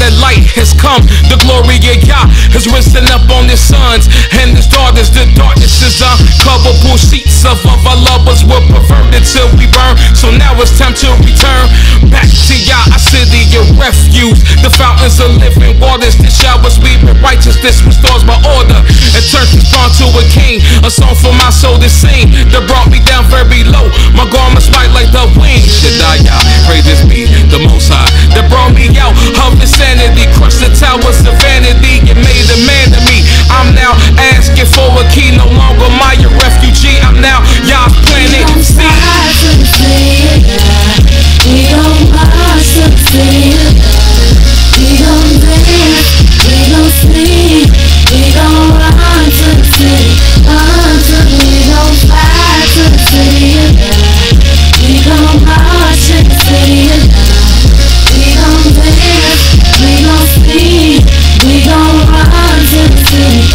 that light has come. The glory of Yah has risen up on his sons and his daughters. The darkness is uncoverable. Sheets of our lovers were perverted till we burn. So now it's time to return back to Yah, our city of refuge. The fountains of living waters that showers we with righteousness, restores my order, and turns this bond to a king. A song for my soul to sing that brought me down very low. My garments light like the wings. YISHYAH, praises be the Most High that brought me out of insanity, crushed the towers of vanity, and made a man of me. I'm now asking for a key, no longer my refugee. I'm now Yah's planet. See, we gon' march to the city. We gon' dance, we gon' sleep, we gon' run to the city, we gon' fly to the city. We gon' march to the city. We gon' dance, we gon' sleep, we gon' run to the city,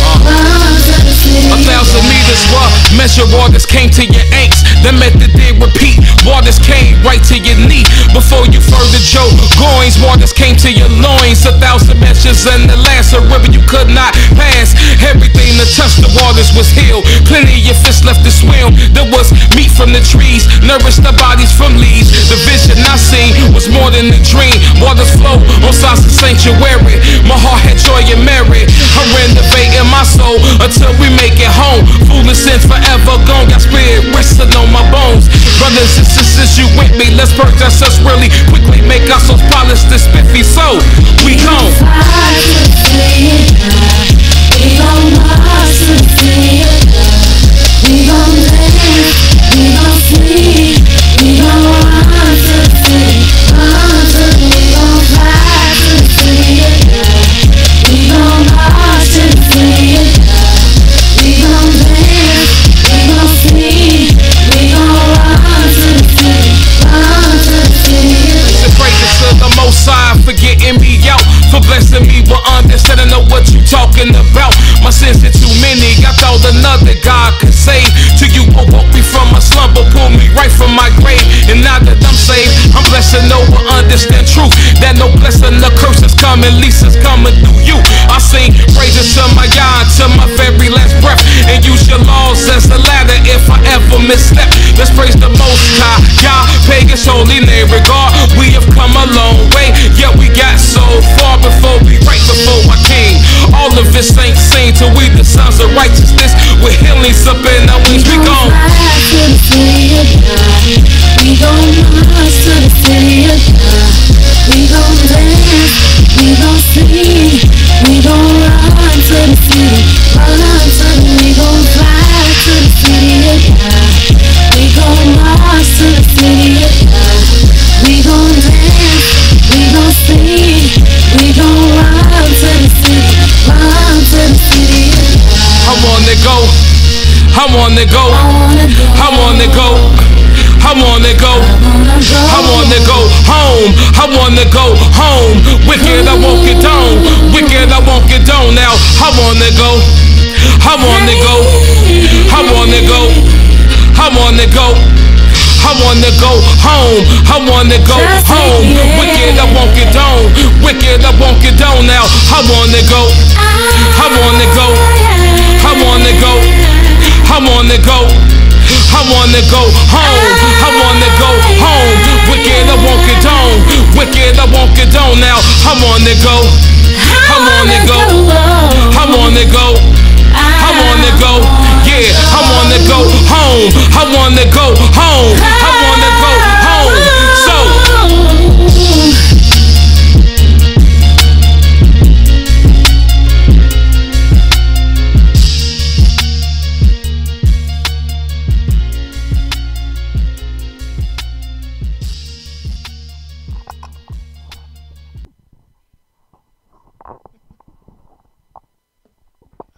A 1,000 meters were measure waters came to your ankles. The method did repeat. Waters came right to your knee. Before you further Joe goings, waters came to your loins. 1,000 measures and the last a river you could not pass. Everything that touched the waters was healed. Plenty of fish left to swim. There was meat from the trees, nourished the bodies from leaves. The vision I seen was more than a dream. Waters flow on sides of sanctuary. My heart had joy and merit. I'm renovating my soul until we make it home. Foolish sins forever gone. Got spirit resting on my bones. Brothers and sisters, you with me? Let's purge ourselves really quickly. Make our souls polished and spiffy. So we gone. We gon' march to the city. We gon' dance, we gon' sleep, we gon' run to the city, we gon' fly to the city. We gon' march to the city. We gon' dance, we gon' sleep, we gon' run to the city, The praises to the Most High for getting me out, for blessing me with understanding of what you talking about. My sins are too many, I thought another God could save. Till you awoke me from my slumber, pulled me right from my grave. And now that I'm saved, I'm blessed to know and understand truth. That no blessing, no curses coming, least is coming through you. I sing praises to my Yah till my very last breath, and use your laws as a ladder if I ever misstep. Let's praise the Most High, Yah, pay His holy name. Regard, we have come a long way, yet we got so far before we right before our King. All of His saints sing till we the sons of righteousness, with healings up in our wings. We gon' we gon' march to the city. We gon' dance, we gon' sleep, we gon' run to the city, we gon' fly to the city. We gon' march to the city. We gon' dance, we gon' sleep, we gon' run to the city, I wanna go, I wanna go, I wanna go, I wanna go, I wanna go home, I wanna go home. Wicked, I won't get down, wicked, I won't get down now. I wanna go, I wanna go, I wanna go, I wanna go, I wanna go home, I wanna go home. Wicked, I won't get down, wicked, I won't get down now. I wanna go, I wanna go, I wanna go, I wanna go, I wanna go home, I wanna go home. Wicked, I won't get down, wicked, I won't get down now. I wanna go, I wanna go, I wanna go, I wanna go, yeah, I wanna go home, I wanna go home, I wanna go home. So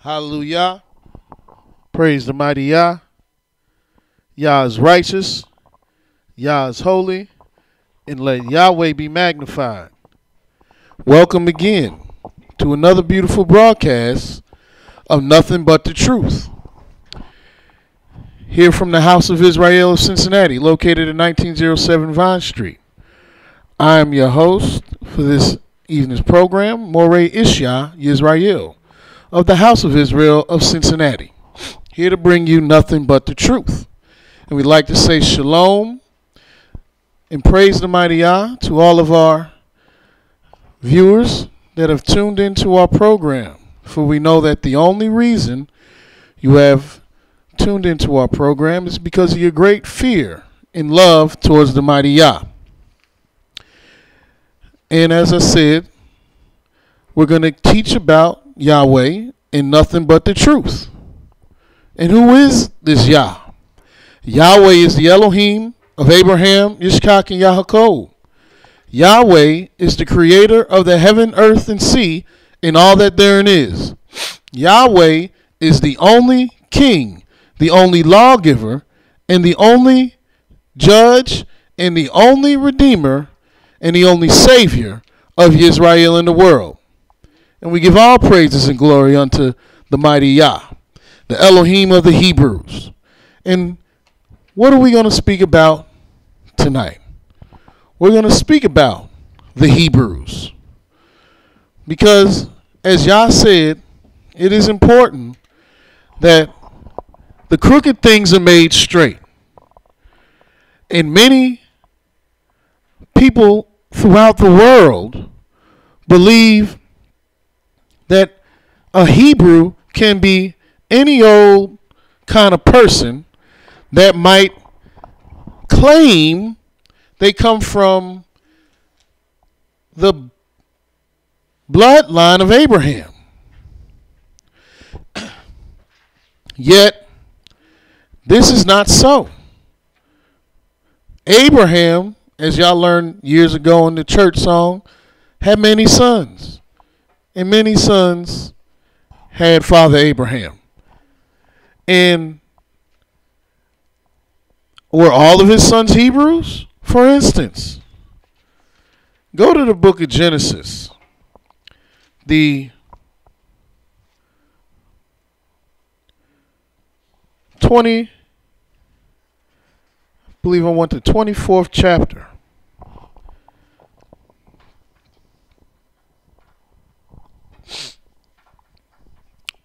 hallelujah. Praise the mighty Yah. Yah is righteous. Yah is holy. And let Yahweh be magnified. Welcome again to another beautiful broadcast of Nothing But the Truth. Here from the House of Israel of Cincinnati, located at 1907 Vine Street. I am your host for this evening's program, Mowreh IshYAH, of the House of Israel of Cincinnati, here to bring you nothing but the truth. And we'd like to say shalom and praise the mighty Yah to all of our viewers that have tuned into our program. For we know that the only reason you have tuned into our program is because of your great fear and love towards the mighty Yah. And as I said, we're going to teach about Yahweh and nothing but the truth. And who is this Yah? Yahweh is the Elohim of Abraham, Yitzchak, and Yaakov. Yahweh is the creator of the heaven, earth, and sea, and all that therein is. Yahweh is the only king, the only lawgiver, and the only judge, and the only redeemer, and the only savior of YIsraEL in the world. And we give all praises and glory unto the mighty Yah, the Elohim of the Hebrews. And what are we going to speak about tonight? We're going to speak about the Hebrews. Because, as Yah said, it is important that the crooked things are made straight. And many people throughout the world believe that a Hebrew can be any old kind of person that might claim they come from the bloodline of Abraham. Yet, this is not so. Abraham, as y'all learned years ago in the church song, had many sons. And many sons had Father Abraham. And were all of his sons Hebrews? For instance, go to the book of Genesis. The 20, I believe I want the 24th chapter.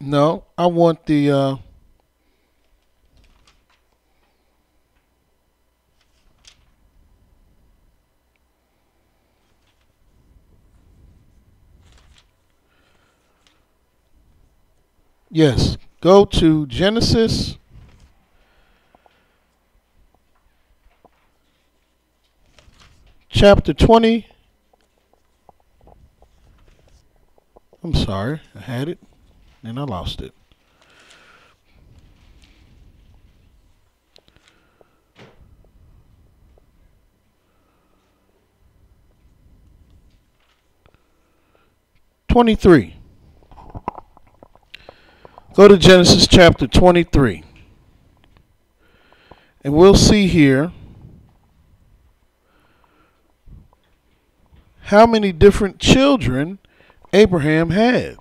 No, I want the yes, go to Genesis chapter 20. I'm sorry, I had it and I lost it. (23). Go to Genesis chapter 23. And we'll see here how many different children Abraham had.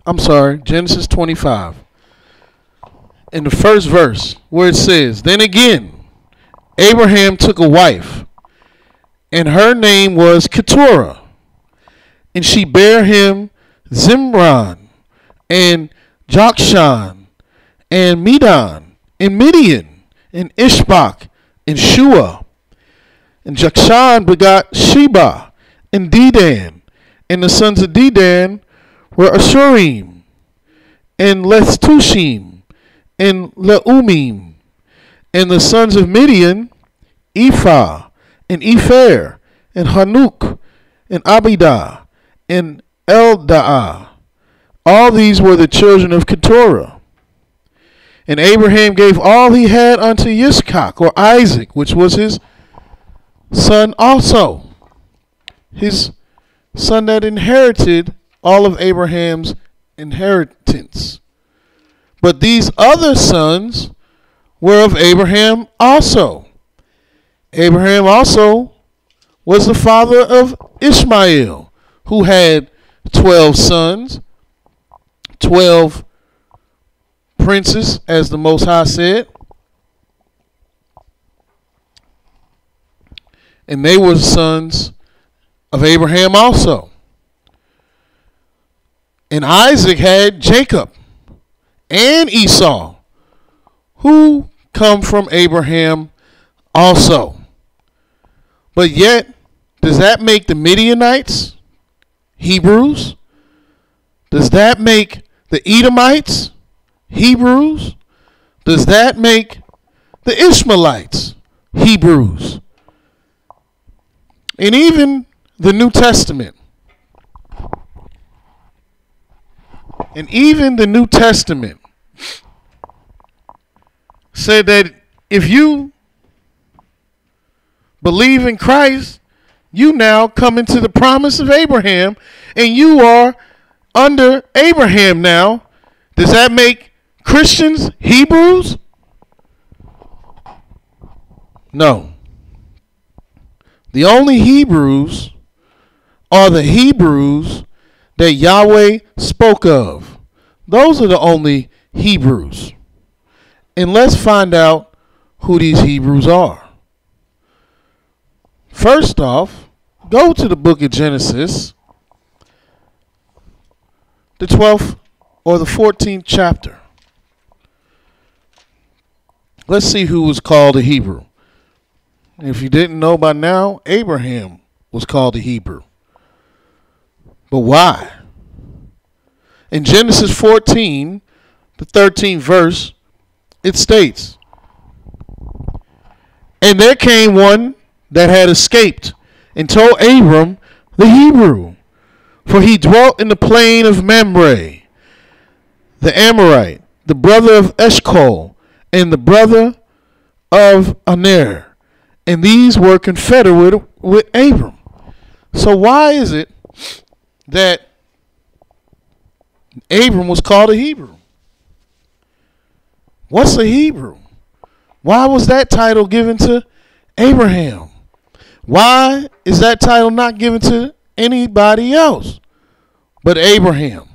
I'm sorry, Genesis 25. In the first verse, where it says, "Then again, Abraham took a wife, and her name was Keturah, and she bare him Zimran, and Jokshan, and Medan, and Midian, and Ishbak, and Shua. And Jokshan begot Sheba, and Dedan, and the sons of Dedan were Ashurim, and Lethushim, and Leumim, and the sons of Midian, Ephah, and Epher, and Hanuk, and Abidah, and Eldaah. All these were the children of Keturah. And Abraham gave all he had unto Yitzchak, or Isaac, which was his son also, his son that inherited all of Abraham's inheritance. But these other sons were of Abraham also. Abraham also was the father of Ishmael, who had 12 sons, 12 princes, as the Most High said. And they were sons of Abraham also. And Isaac had Jacob and Esau, who come from Abraham also. But yet, does that make the Midianites Hebrews? Does that make the Edomites Hebrews? Does that make the Ishmaelites Hebrews? And even the New Testament. Said that if you believe in Christ, you now come into the promise of Abraham, and you are under Abraham now. Does that make Christians Hebrews? No. The only Hebrews are the Hebrews that Yahweh spoke of. Those are the only Hebrews. And let's find out who these Hebrews are. First off, go to the book of Genesis, the 12th or the 14th chapter. Let's see who was called a Hebrew. If you didn't know by now, Abraham was called a Hebrew. But why? In Genesis 14, the 13th verse, it states, "And there came one that had escaped, and told Abram the Hebrew, for he dwelt in the plain of Mamre, the Amorite, the brother of Eshcol, and the brother of Aner. And these were confederate with Abram." So why is it that Abram was called a Hebrew? What's a Hebrew? Why was that title given to Abraham? Why is that title not given to anybody else but Abraham?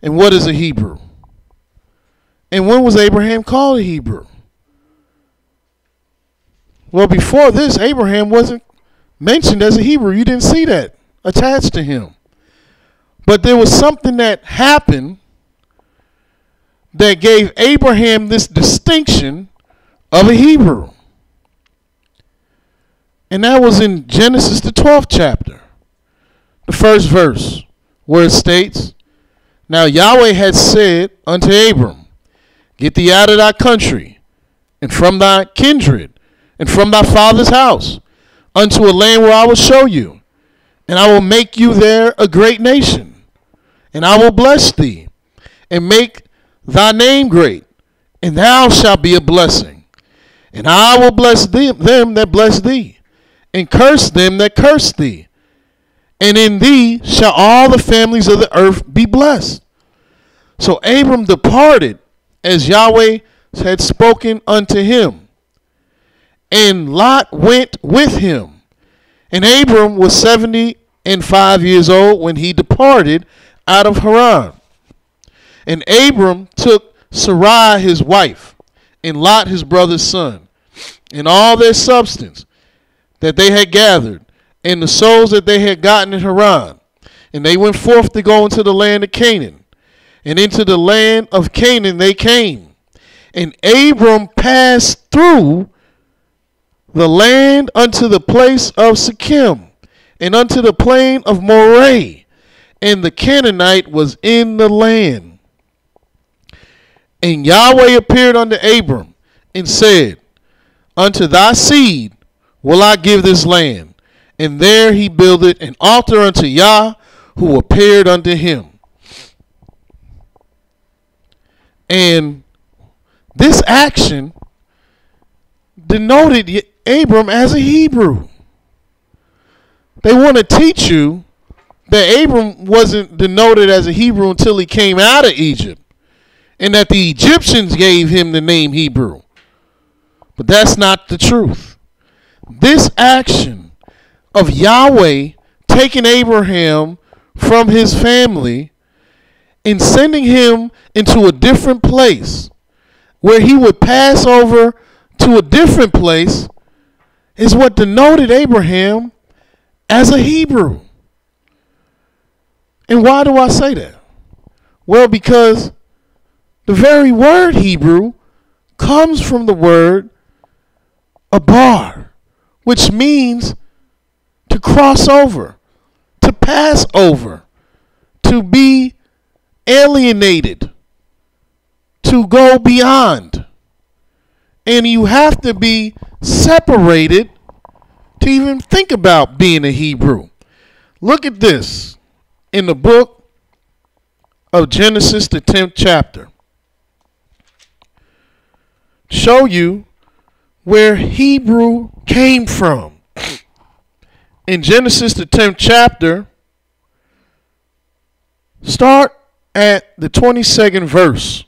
And what is a Hebrew? And when was Abraham called a Hebrew? Well, before this, Abraham wasn't mentioned as a Hebrew. You didn't see that attached to him. But there was something that happened that gave Abraham this distinction of a Hebrew. And that was in Genesis, the 12th chapter, the first verse, where it states, "Now Yahweh had said unto Abram, Get thee out of thy country, and from thy kindred, and from thy father's house, unto a land where I will show you. And I will make you there a great nation. And I will bless thee, and make thy name great, and thou shalt be a blessing. And I will bless them that bless thee, and curse them that curse thee. And in thee shall all the families of the earth be blessed." So Abram departed as Yahweh had spoken unto him. And Lot went with him. And Abram was 75 years old when he departed out of Haran. And Abram took Sarai his wife, and Lot his brother's son, and all their substance that they had gathered, and the souls that they had gotten in Haran. And they went forth to go into the land of Canaan. And into the land of Canaan they came. And Abram passed through the land unto the place of Shechem, and unto the plain of Moreh. And the Canaanite was in the land. And Yahweh appeared unto Abram, and said, Unto thy seed will I give this land. And there he builded an altar unto Yah, who appeared unto him. And this action denoted Abram as a Hebrew. They want to teach you that Abram wasn't denoted as a Hebrew until he came out of Egypt, and that the Egyptians gave him the name Hebrew. But that's not the truth. This action of Yahweh taking Abraham from his family in sending him into a different place where he would pass over to a different place is what denoted Abraham as a Hebrew. And why do I say that? Well, because the very word Hebrew comes from the word abar, which means to cross over, to pass over, to be alienated, to go beyond. And you have to be separated to even think about being a Hebrew. Look at this in the book of Genesis, the 10th chapter. Show you where Hebrew came from. In Genesis, the 10th chapter, start at the 22nd verse.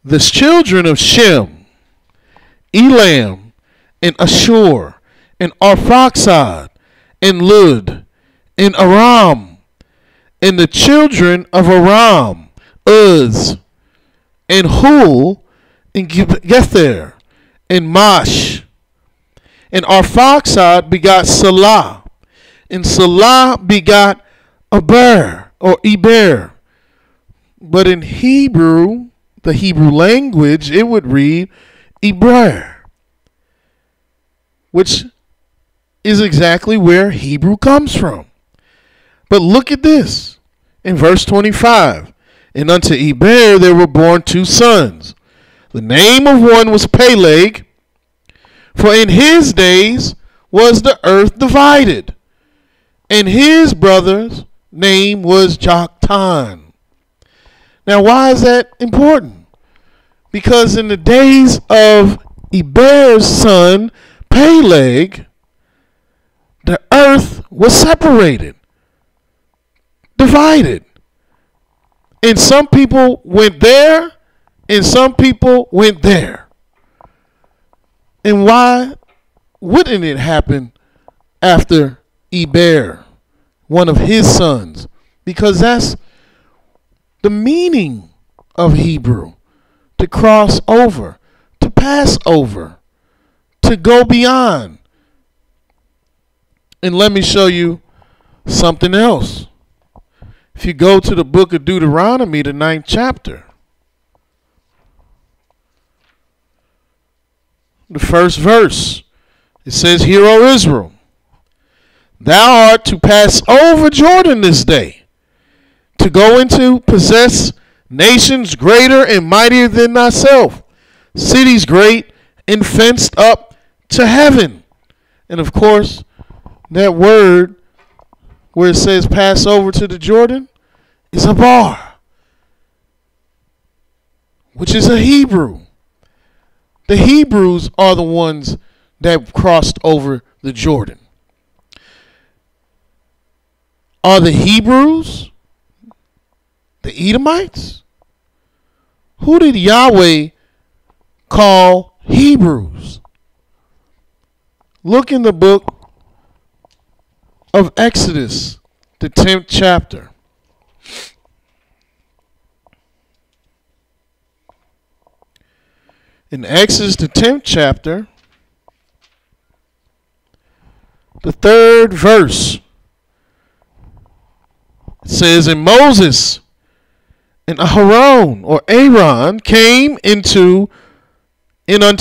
The children of Shem, Elam, and Ashur, and Arphaxad, and Lud, and Aram, and the children of Aram, Uz, and Hul, and Gether, and Mash. And Arphaxad begot Salah, and Salah begot Eber, or Eber. But in Hebrew, the Hebrew language, it would read Eber, which is exactly where Hebrew comes from. But look at this in verse 25. And unto Eber there were born 2 sons. The name of one was Peleg, for in his days was the earth divided, and his brother's name was Joktan. Now, why is that important? Because in the days of Eber's son, Peleg, the earth was separated, divided. And some people went there, and some people went there. And why wouldn't it happen after Eber, one of his sons? Because that's the meaning of Hebrew. To cross over, to pass over, to go beyond. And let me show you something else. If you go to the book of Deuteronomy, the 9th chapter, the first verse, it says, Hear, O Israel, thou art to pass over Jordan this day, to go into possess nations greater and mightier than thyself, cities great and fenced up to heaven. And of course, that word where it says pass over to the Jordan is a bar, which is a Hebrew. The Hebrews are the ones that crossed over the Jordan. Are the Hebrews the Edomites? Who did Yahweh call Hebrews? Look in the book of Exodus, the 10th chapter. In Exodus, the 10th chapter, the 3rd verse, it says, And Moses and Aaron, or Aaron, came in unto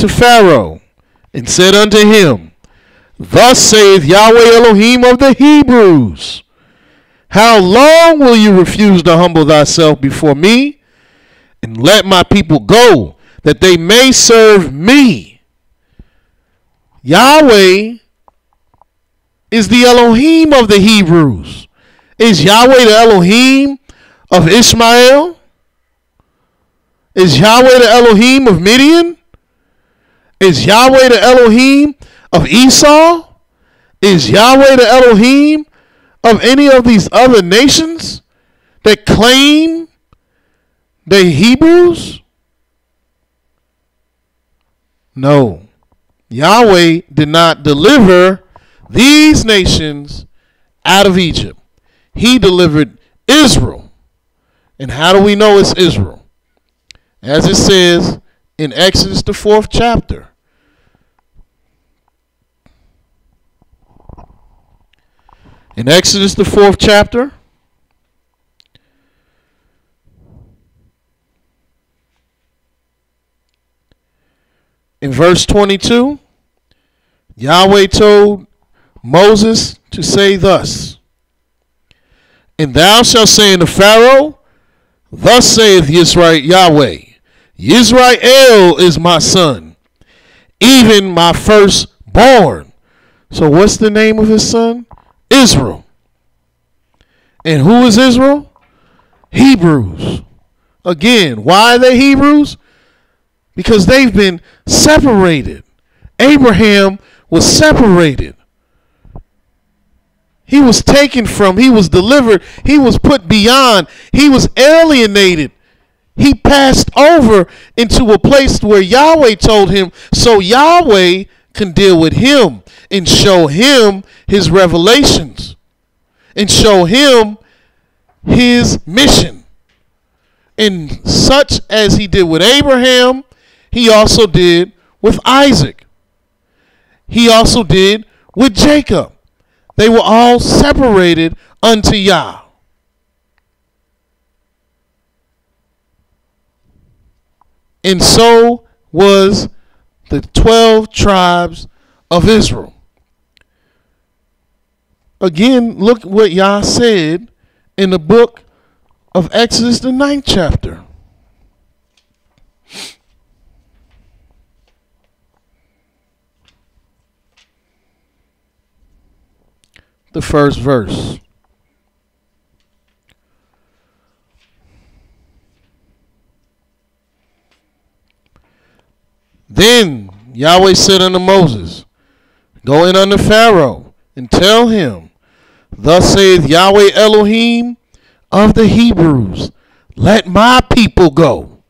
Pharaoh, and said unto him, Thus saith Yahweh Elohim of the Hebrews, How long will you refuse to humble thyself before me, and let my people go, that they may serve me? Yahweh is the Elohim of the Hebrews. Is Yahweh the Elohim of Ishmael? Is Yahweh the Elohim of Midian? Is Yahweh the Elohim of Esau? Is Yahweh the Elohim of any of these other nations that claim they're Hebrews? No. Yahweh did not deliver these nations out of Egypt. He delivered Israel And how do we know it's Israel? As it says in Exodus, the 4th chapter. In Exodus, the 4th chapter, in verse 22, Yahweh told Moses to say thus, and thou shalt say unto Pharaoh, thus saith Yahweh, YIsraEL is my son, even my firstborn. So what's the name of his son? Israel. And who is Israel? Hebrews. Again, why are they Hebrews? Because they've been separated. Abraham was separated. He was taken from, he was delivered, he was put beyond, he was alienated. He passed over into a place where Yahweh told him, so Yahweh can deal with him and show him his revelations and show him his mission. And such as he did with Abraham, he also did with Isaac. He also did with Jacob. They were all separated unto Yah. And so was the 12 tribes of Israel. Again, look what Yah said in the book of Exodus, the 9th chapter. The first verse. Then Yahweh said unto Moses, go in unto Pharaoh, and tell him, thus saith Yahweh Elohim of the Hebrews, let my people go,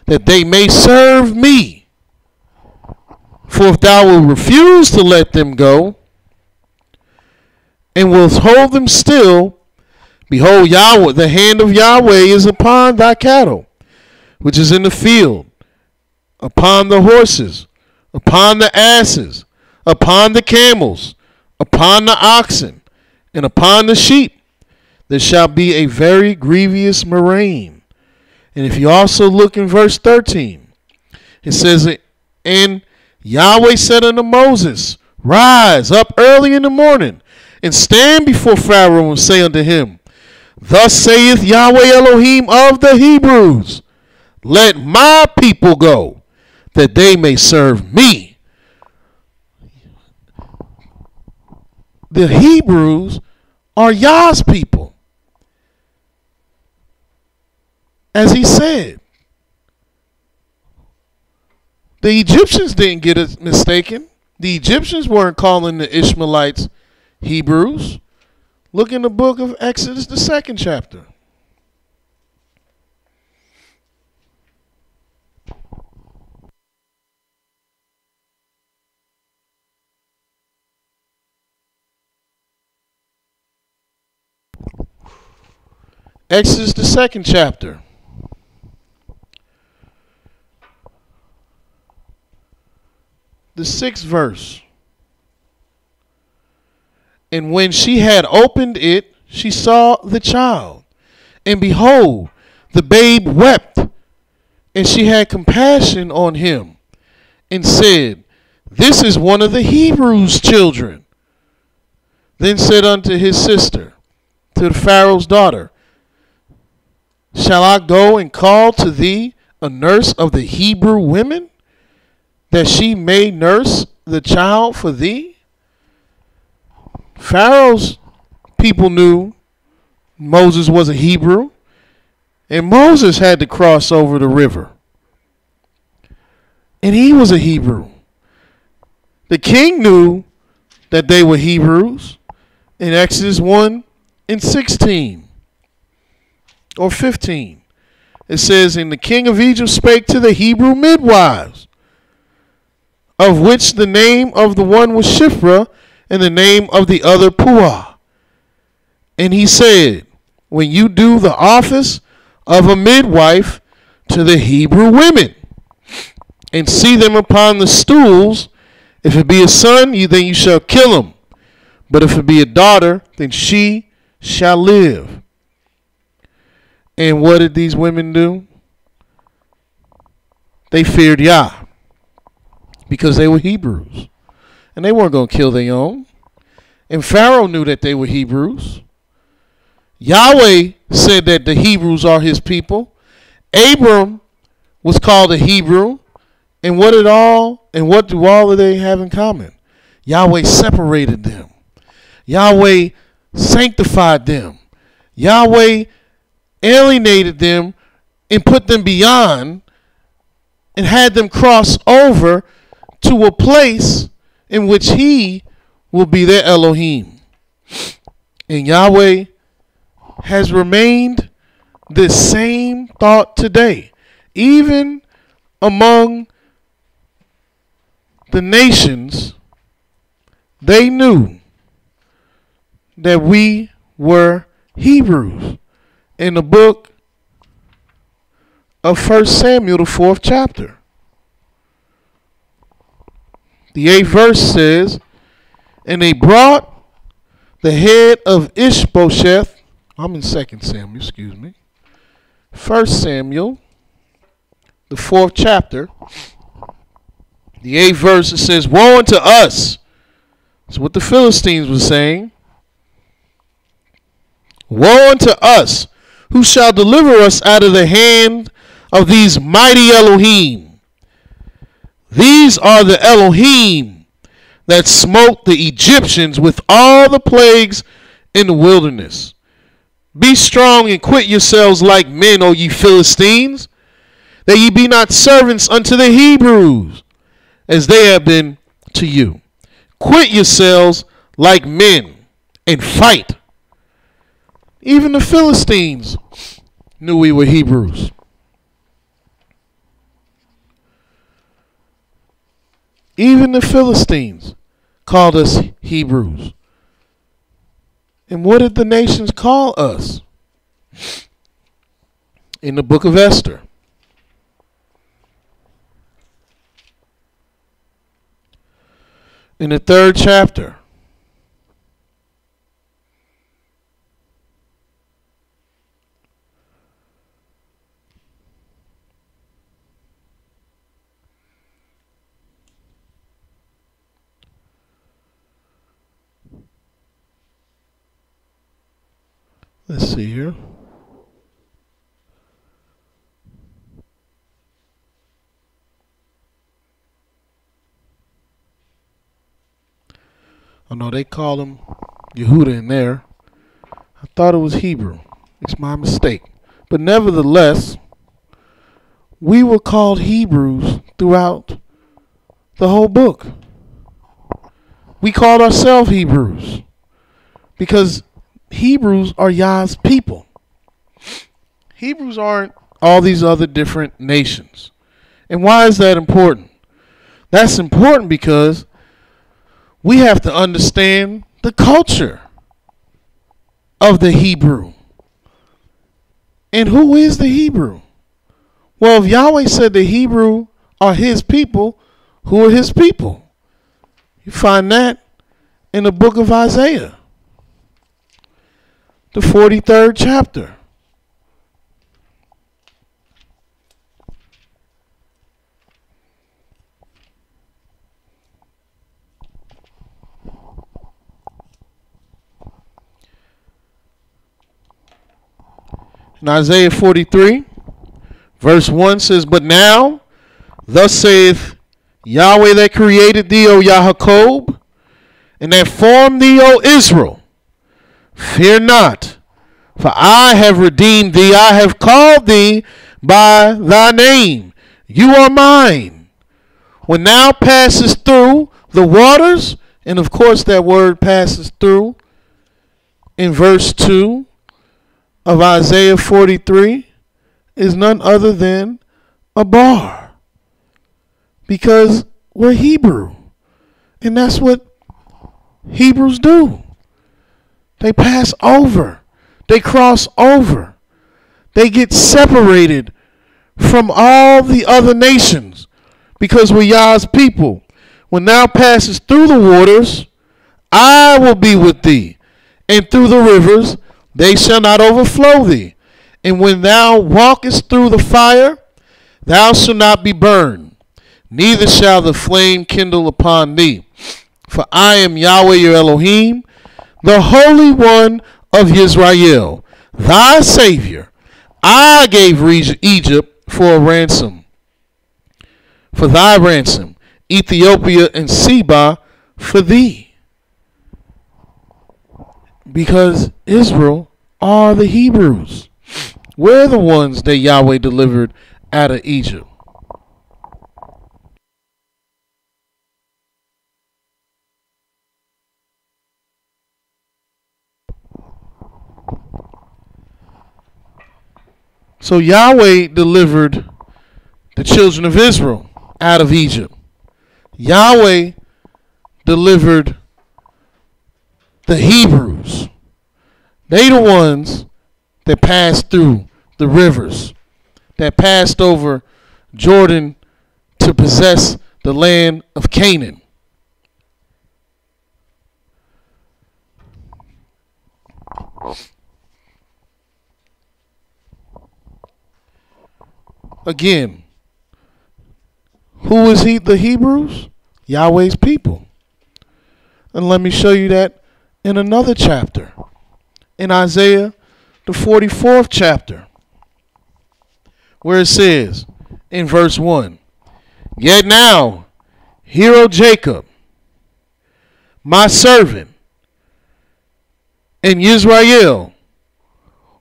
that they may serve me. For if thou wilt refuse to let them go, and wilt hold them still, behold, Yahweh, the hand of Yahweh is upon thy cattle, which is in the field, upon the horses, upon the asses, upon the camels, upon the oxen, and upon the sheep. There shall be a very grievous murrain. And if you also look in verse 13, it says, and Yahweh said unto Moses, rise up early in the morning, and stand before Pharaoh, and say unto him, thus saith Yahweh Elohim of the Hebrews, let my people go, that they may serve me. The Hebrews are Yah's people. As he said, the Egyptians didn't get it mistaken. The Egyptians weren't calling the Ishmaelites Hebrews. Look in the book of Exodus, the 2nd chapter. Exodus, the 2nd chapter. The 6th verse. And when she had opened it, she saw the child. And behold, the babe wept. And she had compassion on him, and said, this is one of the Hebrews' children. Then said unto his sister, to the Pharaoh's daughter, shall I go and call to thee a nurse of the Hebrew women, that she may nurse the child for thee? Pharaoh's people knew Moses was a Hebrew, and Moses had to cross over the river. And he was a Hebrew. The king knew that they were Hebrews in Exodus 1 and 16 or 15. It says, and the king of Egypt spake to the Hebrew midwives, of which the name of the one was Shiphrah, and the name of the other Puah. And he said, when you do the office of a midwife to the Hebrew women, and see them upon the stools. If it be a son, then you shall kill him. But if it be a daughter, then she shall live. And what did these women do? They feared Yah because they were Hebrews. And they weren't going to kill their own. And Pharaoh knew that they were Hebrews. Yahweh said that the Hebrews are his people. Abram was called a Hebrew. And what do all of they have in common? Yahweh separated them. Yahweh sanctified them. Yahweh alienated them and put them beyond and had them cross over to a place in which he will be their Elohim. And Yahweh has remained the same thought today. Even among the nations, they knew that we were Hebrews. In the book of 1 Samuel, the 4th chapter, the 8th verse says, and they brought the head of Ishbosheth. I'm in 2 Samuel, excuse me. 1 Samuel, the 4th chapter, the 8th verse, it says, woe unto us. That's what the Philistines were saying. Woe unto us, who shall deliver us out of the hand of these mighty Elohim. These are the Elohim that smote the Egyptians with all the plagues in the wilderness. Be strong and quit yourselves like men, O ye Philistines, that ye be not servants unto the Hebrews, as they have been to you. Quit yourselves like men and fight. Even the Philistines knew we were Hebrews. Even the Philistines called us Hebrews. And what did the nations call us? In the book of Esther, in the 3rd chapter, let's see here. Oh no, they call him Yehuda in there. I thought it was Hebrew. It's my mistake. But nevertheless, we were called Hebrews throughout the whole book. We called ourselves Hebrews because Hebrews are Yah's people. Hebrews aren't all these other different nations. And why is that important? That's important because we have to understand the culture of the Hebrew. And who is the Hebrew? Well, if Yahweh said the Hebrew are his people, who are his people? You find that in the book of Isaiah, the 43rd chapter. In Isaiah 43, verse 1 says, but now, thus saith Yahweh that created thee, O Yaakov, and that formed thee, O Israel, fear not, for I have redeemed thee. I have called thee by thy name. You are mine. When thou passest through the waters, and of course that word passes through in verse 2 of Isaiah 43 is none other than a bar. Because we're Hebrew. And that's what Hebrews do. They pass over. They cross over. They get separated from all the other nations because we're Yah's people. When thou passest through the waters, I will be with thee, and through the rivers, they shall not overflow thee. And when thou walkest through the fire, thou shalt not be burned, neither shall the flame kindle upon thee. For I am Yahweh your Elohim, the Holy One of Yisrael, thy Savior. I gave Egypt for a ransom, for thy ransom, Ethiopia and Seba for thee. Because Israel are the Hebrews. We're the ones that Yahweh delivered out of Egypt. So Yahweh delivered the children of Israel out of Egypt. Yahweh delivered the Hebrews. They the ones that passed through the rivers, that passed over Jordan to possess the land of Canaan. Again, who is the Hebrews? Yahweh's people. And let me show you that in another chapter. In Isaiah, the 44th chapter, where it says in verse 1, Yet now, hear, O Jacob, my servant, and Yisrael,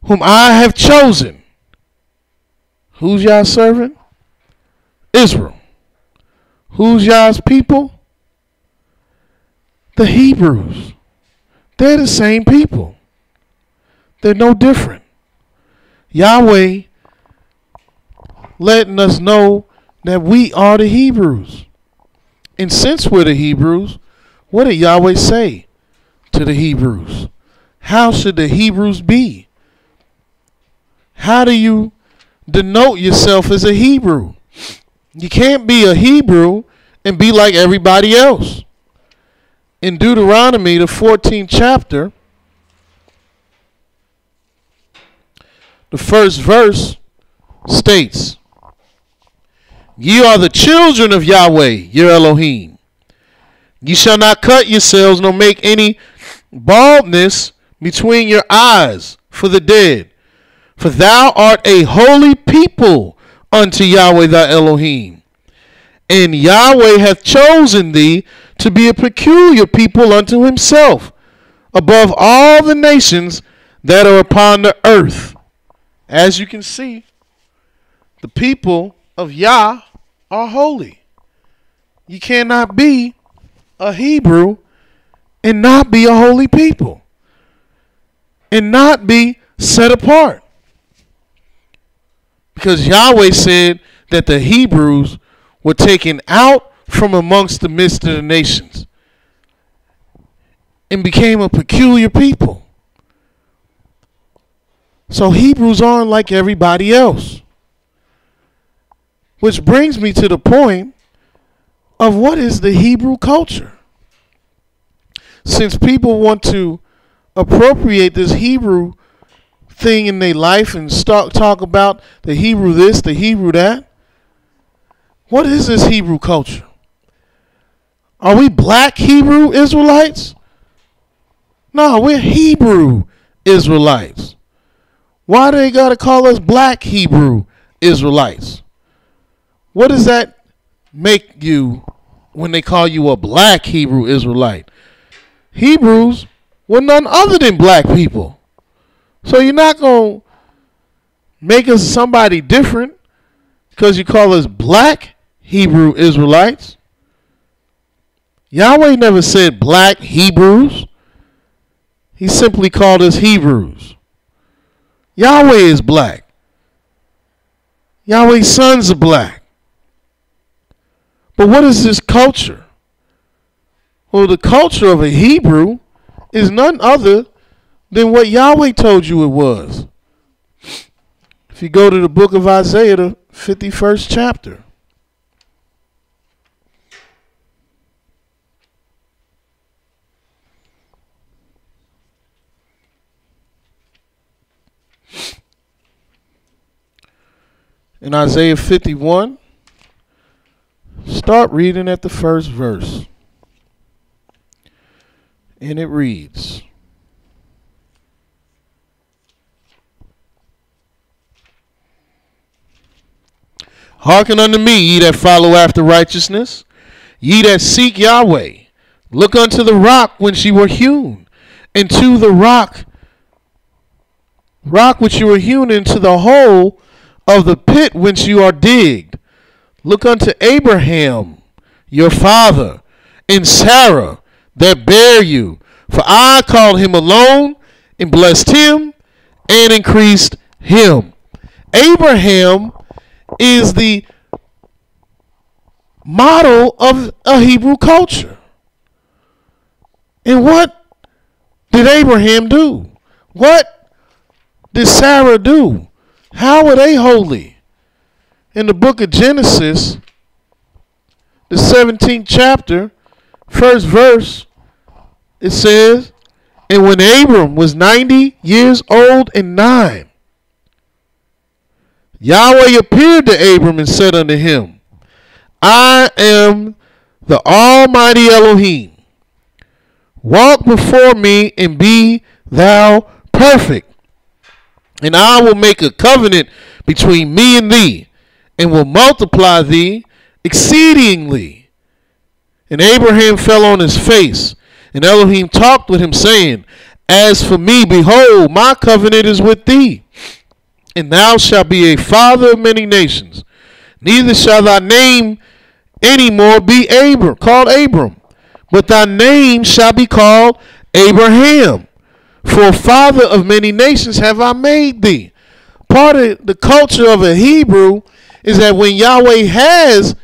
whom I have chosen. Who's Yah's servant? Israel. Who's Yah's people? The Hebrews. They're the same people. They're no different. Yahweh letting us know that we are the Hebrews. And since we're the Hebrews, what did Yahweh say to the Hebrews? How should the Hebrews be? How do you denote yourself as a Hebrew? You can't be a Hebrew and be like everybody else. In Deuteronomy, the 14th chapter, the first verse states, Ye are the children of Yahweh, your Elohim. Ye shall not cut yourselves, nor make any baldness between your eyes for the dead. For thou art a holy people unto Yahweh thy Elohim. And Yahweh hath chosen thee to be a peculiar people unto himself, above all the nations that are upon the earth. As you can see, the people of Yah are holy. You cannot be a Hebrew and not be a holy people, and not be set apart. Because Yahweh said that the Hebrews were taken out from amongst the midst of the nations and became a peculiar people. So Hebrews aren't like everybody else. Which brings me to the point of what is the Hebrew culture. Since people want to appropriate this Hebrew thing in their life and start talk about the Hebrew this, the Hebrew that, what is this Hebrew culture? Are we black Hebrew Israelites? No, we're Hebrew Israelites. Why do they got to call us black Hebrew Israelites? What does that make you when they call you a black Hebrew Israelite? Hebrews were none other than black people. So you're not going to make us somebody different because you call us black Hebrew Israelites. Yahweh never said black Hebrews. He simply called us Hebrews. Yahweh is black. Yahweh's sons are black. But what is this culture? Well, the culture of a Hebrew is none other than what Yahweh told you it was. If you go to the book of Isaiah, the 51st chapter. In Isaiah 51, start reading at the first verse. And it reads, Hearken unto me, ye that follow after righteousness, ye that seek Yahweh. Look unto the rock whence ye were hewn, and to the rock which you were hewn, into the hole of the pit whence you are digged. Look unto Abraham, your father, and Sarah, that bare you. For I called him alone, and blessed him, and increased him. Abraham is the model of a Hebrew culture. And what did Abraham do? What did Sarah do? How were they holy? In the book of Genesis, the 17th chapter, first verse, it says, And when Abram was 90 years old and 9, Yahweh appeared to Abram and said unto him, I am the Almighty Elohim. Walk before me and be thou perfect. And I will make a covenant between me and thee, and will multiply thee exceedingly. And Abraham fell on his face, and Elohim talked with him, saying, As for me, behold, my covenant is with thee, and thou shalt be a father of many nations. Neither shall thy name any more be called Abram, but thy name shall be called Abraham. For father of many nations have I made thee. Part of the culture of a Hebrew is that when Yahweh has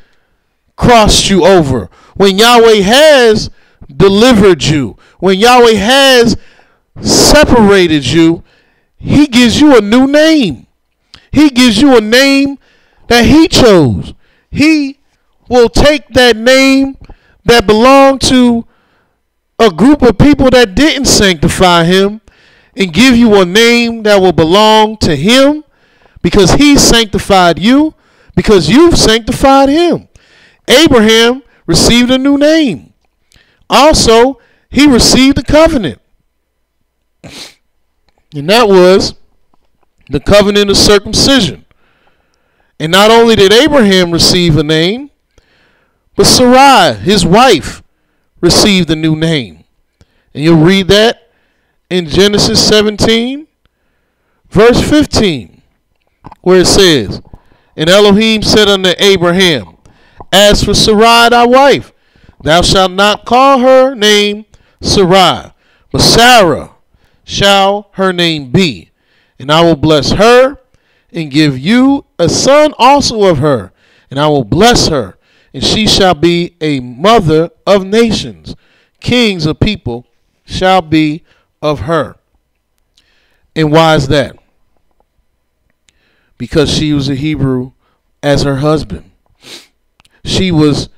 crossed you over, when Yahweh has delivered you, when Yahweh has separated you, he gives you a new name. He gives you a name that he chose. He will take that name that belonged to a group of people that didn't sanctify him and give you a name that will belong to him because he sanctified you, because you've sanctified him. Abraham received a new name. Also, he received a covenant. And that was the covenant of circumcision. And not only did Abraham receive a name, but Sarai, his wife, received a new name. And you'll read that in Genesis 17, verse 15, where it says, And Elohim said unto Abraham, As for Sarai thy wife, thou shalt not call her name Sarai, but Sarah shall her name be. And I will bless her, and give you a son also of her, and I will bless her, and she shall be a mother of nations. Kings of people shall be of her. And why is that? Because she was a Hebrew as her husband. She was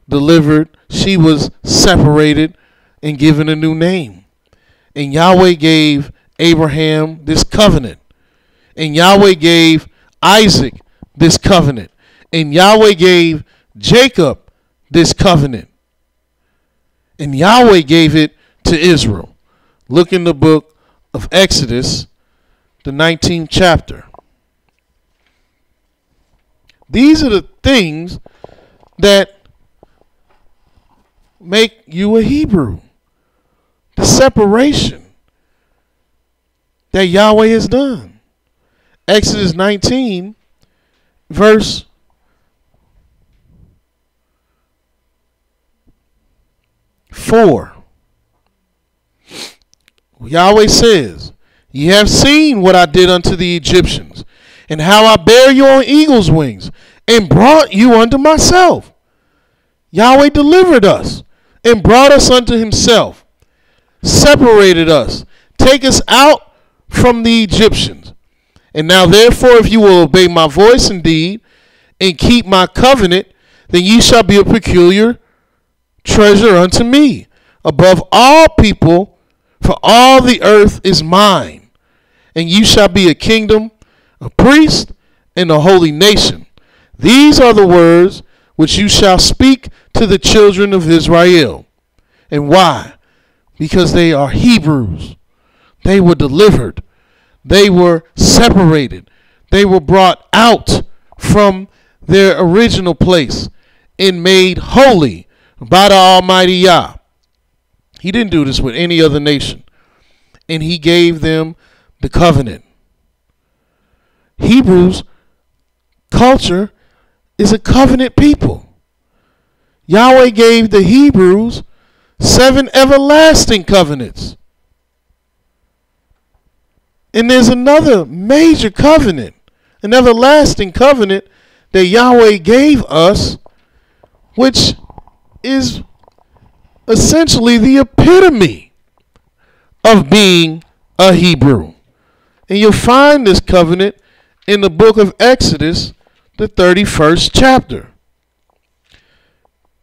delivered, she was separated, and given a new name. And Yahweh gave Abraham this covenant. And Yahweh gave Isaac this covenant. And Yahweh gave Jacob this covenant. And Yahweh gave it to Israel. Look in the book of Exodus, the 19th chapter. These are the things that make you a Hebrew. The separation that Yahweh has done. Exodus 19, verse 4. Yahweh says, Ye have seen what I did unto the Egyptians, and how I bare you on eagle's wings, and brought you unto myself. Yahweh delivered us, and brought us unto himself, separated us, take us out from the Egyptians, And now therefore, if you will obey my voice indeed, and keep my covenant, then ye shall be a peculiar treasure unto me above all people, for all the earth is mine. And you shall be a kingdom, a priest, and a holy nation. These are the words which you shall speak to the children of Israel. And why? Because they are Hebrews. They were delivered. They were separated. They were brought out from their original place and made holy by the Almighty Yah. He didn't do this with any other nation. And he gave them the covenant. Hebrews culture is a covenant people. Yahweh gave the Hebrews 7 everlasting covenants. And there's another major covenant, an everlasting covenant that Yahweh gave us, which is essentially the epitome of being a Hebrew. And you'll find this covenant in the book of Exodus, the 31st chapter.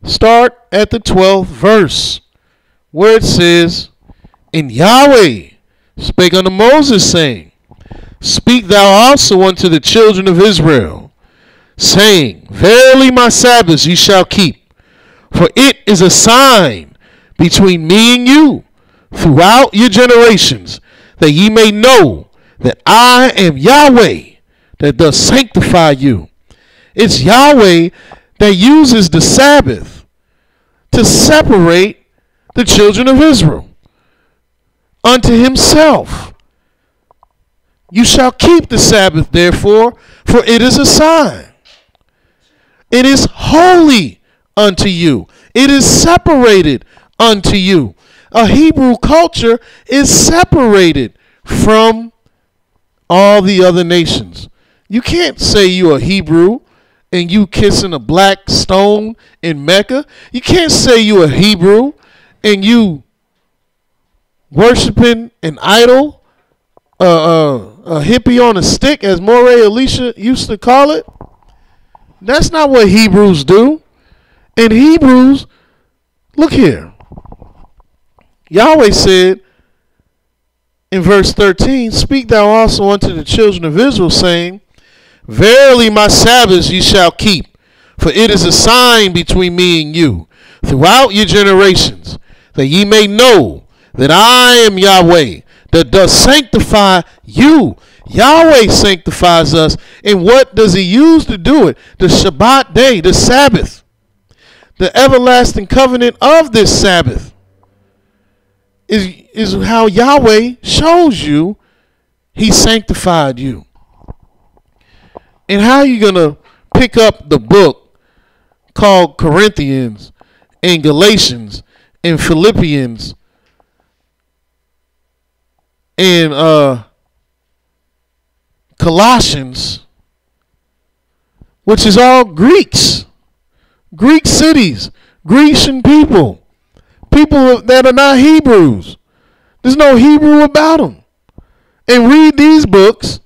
Start at the 12th verse, where it says, And Yahweh spake unto Moses, saying, Speak thou also unto the children of Israel, saying, Verily my Sabbaths ye shall keep, for it is a sign between me and you throughout your generations, that ye may know that I am Yahweh, that does sanctify you. It's Yahweh that uses the Sabbath to separate the children of Israel unto himself. You shall keep the Sabbath, therefore, for it is a sign. It is holy unto you. It is separated unto you. A Hebrew culture is separated from all the other nations. You can't say you're a Hebrew and you kissing a black stone in Mecca. You can't say you're a Hebrew and you worshiping an idol, a hippie on a stick, as Mowreh IshYAH used to call it. That's not what Hebrews do. And Hebrews, look here. Yahweh said in verse 13, Speak thou also unto the children of Israel, saying, Verily my Sabbaths ye shall keep, for it is a sign between me and you throughout your generations, that ye may know that I am Yahweh, that does sanctify you. Yahweh sanctifies us. And what does he use to do it? The Shabbat day, the Sabbath, the everlasting covenant of this Sabbath is how Yahweh shows you he sanctified you. And how are you going to pick up the book called Corinthians and Galatians and Philippians and Colossians, which is all Greeks, Greek cities, Grecian people, people that are not Hebrews. There's no Hebrew about them. And read these books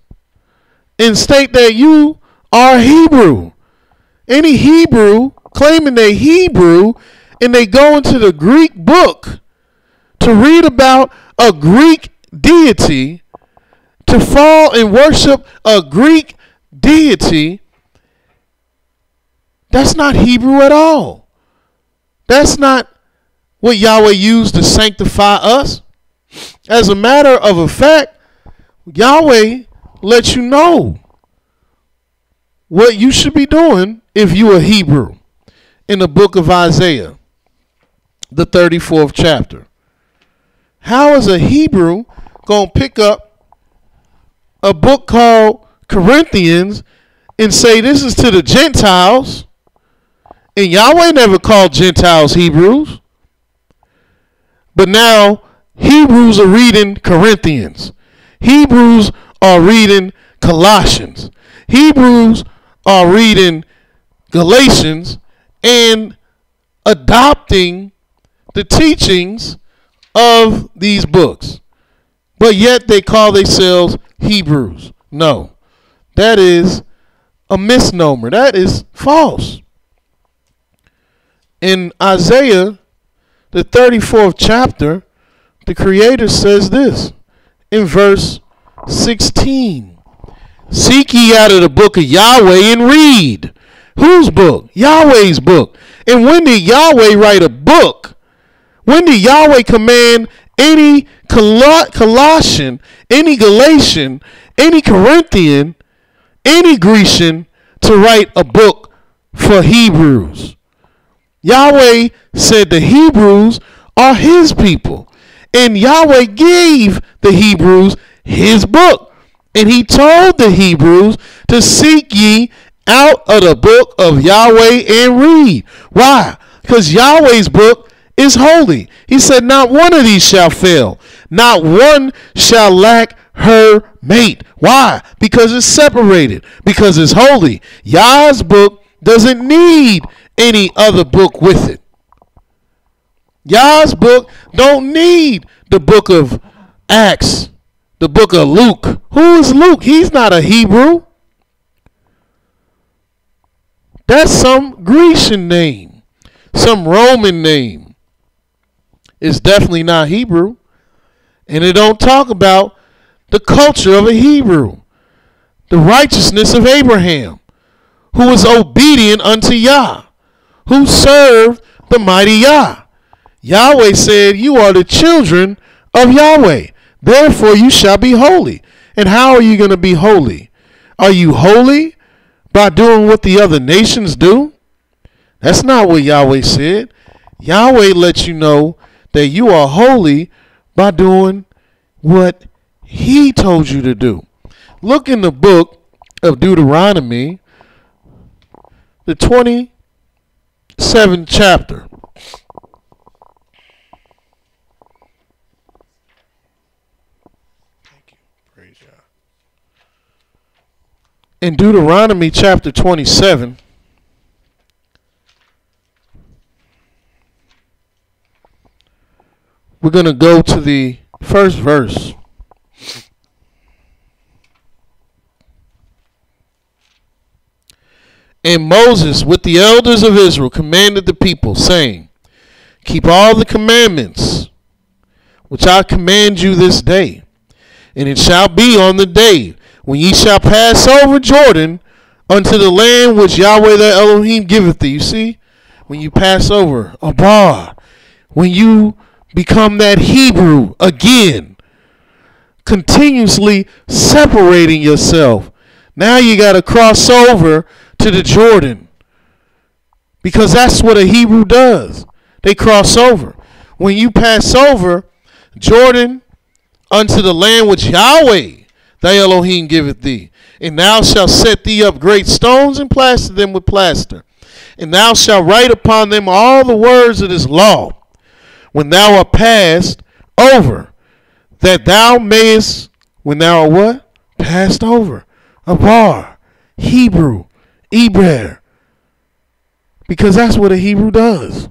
and state that you are Hebrew. Any Hebrew claiming they're Hebrew and they go into the Greek book to read about a Greek deity, to fall and worship a Greek deity, that's not Hebrew at all. That's not what Yahweh used to sanctify us. As a matter of a fact, Yahweh lets you know what you should be doing if you are Hebrew in the book of Isaiah, the 34th chapter. How is a Hebrew going to pick up a book called Corinthians and say this is to the Gentiles? And Yahweh never called Gentiles Hebrews. But now Hebrews are reading Corinthians. Hebrews are reading Colossians. Hebrews are reading Galatians and adopting the teachings of these books. But yet they call themselves Hebrews. No. That is a misnomer. That is false. In Isaiah, the 34th chapter, the Creator says this in verse 16. Seek ye out of the book of Yahweh and read. Whose book? Yahweh's book. And when did Yahweh write a book? When did Yahweh command any Colossian, any Galatian, any Corinthian, any Grecian to write a book for Hebrews? Yahweh said the Hebrews are his people. And Yahweh gave the Hebrews his book. And he told the Hebrews to seek ye out of the book of Yahweh and read. Why? Because Yahweh's book is holy. He said, not one of these shall fail. Not one shall lack her mate. Why? Because it's separated. Because it's holy. Yah's book doesn't need any other book with it. Yah's book don't need the book of Acts, the book of Luke. Who is Luke? He's not a Hebrew. That's some Grecian name, some Roman name. It's definitely not Hebrew. And it don't talk about the culture of a Hebrew, the righteousness of Abraham, who was obedient unto Yah, who served the mighty Yah. Yahweh said, you are the children of Yahweh. Therefore you shall be holy. And how are you going to be holy? Are you holy by doing what the other nations do? That's not what Yahweh said. Yahweh lets you know that you are holy by doing what he told you to do. Look in the book of Deuteronomy, the 27th chapter. In Deuteronomy chapter 27, we're going to go to the first verse. And Moses with the elders of Israel commanded the people, saying, keep all the commandments which I command you this day. And it shall be on the day when ye shall pass over Jordan unto the land which Yahweh thy Elohim giveth thee. You see, when you pass over, Abba, when you become that Hebrew again, continuously separating yourself. Now you got to cross over to the Jordan, because that's what a Hebrew does. They cross over. When you pass over Jordan unto the land which Yahweh thy Elohim giveth thee, and thou shalt set thee up great stones and plaster them with plaster, and thou shalt write upon them all the words of this law, when thou art passed over, that thou mayest, when thou art what? Passed over. A bar, Hebrew, Eber, because that's what a Hebrew does.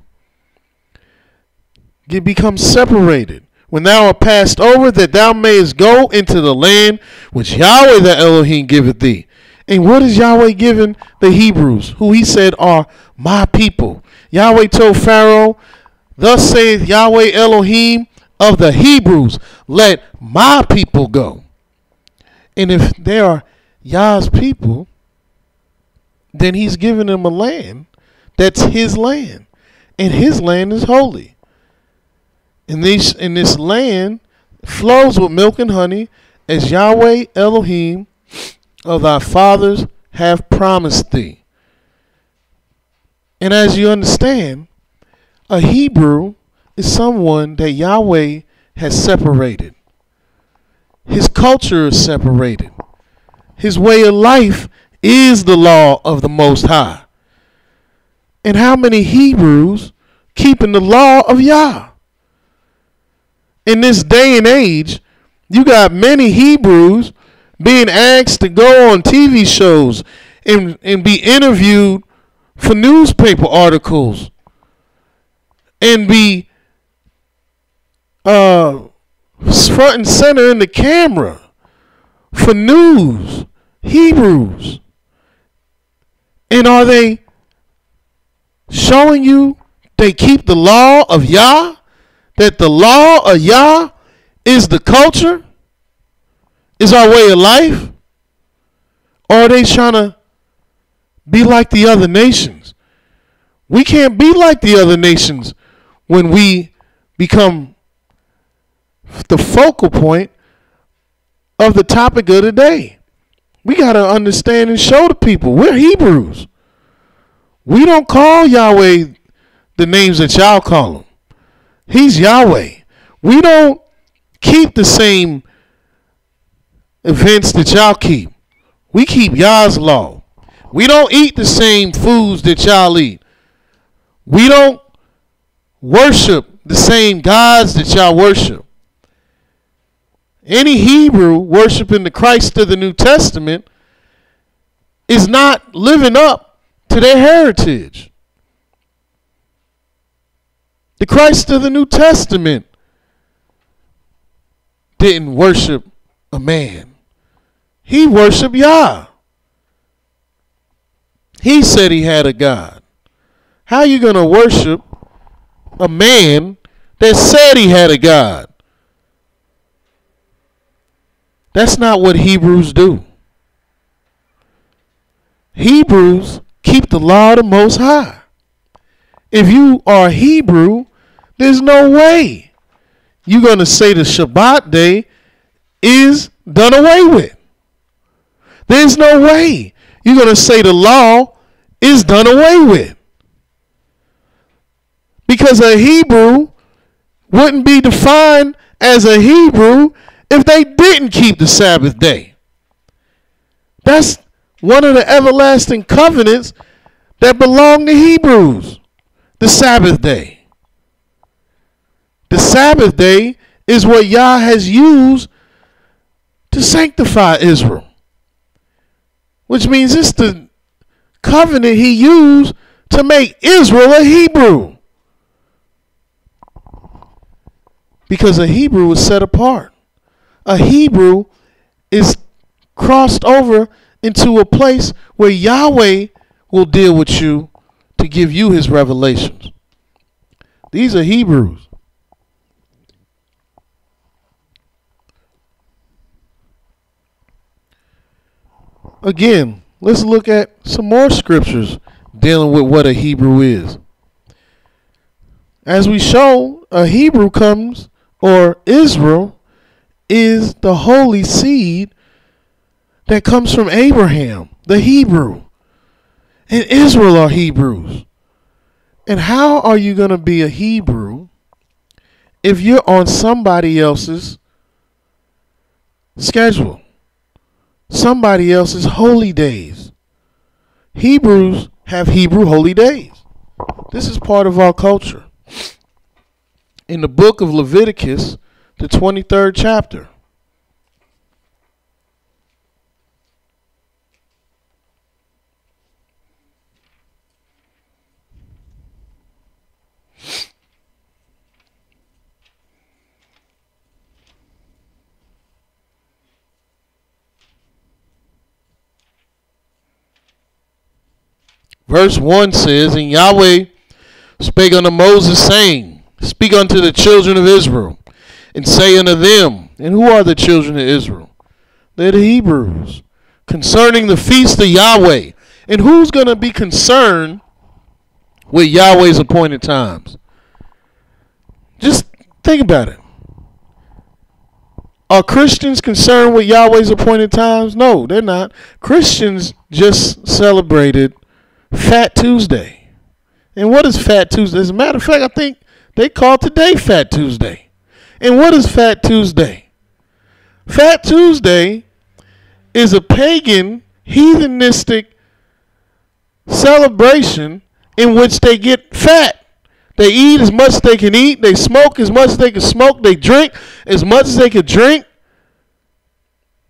It becomes separated. When thou art passed over, that thou mayest go into the land which Yahweh the Elohim giveth thee. And what is Yahweh giving the Hebrews, who he said are my people? Yahweh told Pharaoh, thus saith Yahweh Elohim of the Hebrews, let my people go. And if they are Yah's people, then he's giving them a land that's his land. And his land is holy. And this land flows with milk and honey, as Yahweh Elohim of thy fathers have promised thee. And as you understand, a Hebrew is someone that Yahweh has separated. His culture is separated. His way of life is the law of the Most High. And how many Hebrews keeping the law of Yah? In this day and age, you got many Hebrews being asked to go on TV shows and be interviewed for newspaper articles and be front and center in the camera for news Hebrews. And are they showing you they keep the law of Yah? That the law of Yah is the culture? Is our way of life? Or are they trying to be like the other nations? We can't be like the other nations when we become the focal point of the topic of the day. We got to understand and show the people we're Hebrews. We don't call Yahweh the names that y'all call him. He's Yahweh. We don't keep the same events that y'all keep. We keep Yah's law. We don't eat the same foods that y'all eat. We don't worship the same gods that y'all worship. Any Hebrew worshiping the Christ of the New Testament is not living up to their heritage. The Christ of the New Testament didn't worship a man. He worshiped Yah. He said he had a God. How are you going to worship a man that said he had a God? That's not what Hebrews do. Hebrews keep the law of the Most High. If you are a Hebrew, there's no way you're going to say the Shabbat day is done away with. There's no way you're going to say the law is done away with. Because a Hebrew wouldn't be defined as a Hebrew if they didn't keep the Sabbath day. That's one of the everlasting covenants that belong to Hebrews, the Sabbath day. The Sabbath day is what Yah has used to sanctify Israel, which means it's the covenant he used to make Israel a Hebrew. Because a Hebrew is set apart. A Hebrew is crossed over into a place where Yahweh will deal with you to give you his revelations. These are Hebrews. Again, let's look at some more scriptures dealing with what a Hebrew is. As we show, a Hebrew comes, or Israel, is the holy seed that comes from Abraham, the Hebrew. And Israel are Hebrews. And how are you going to be a Hebrew if you're on somebody else's schedule? Somebody else's holy days. Hebrews have Hebrew holy days. This is part of our culture. In the book of Leviticus, the 23rd chapter. Verse 1 says, And Yahweh spake unto Moses, saying, Speak unto the children of Israel, and say unto them, and who are the children of Israel? They're the Hebrews. Concerning the feast of Yahweh. And who's going to be concerned with Yahweh's appointed times? Just think about it. Are Christians concerned with Yahweh's appointed times? No, they're not. Christians just celebrated Fat Tuesday. And what is Fat Tuesday? As a matter of fact, I think they call today Fat Tuesday. And what is Fat Tuesday? Fat Tuesday is a pagan, heathenistic celebration in which they get fat. They eat as much as they can eat. They smoke as much as they can smoke. They drink as much as they can drink.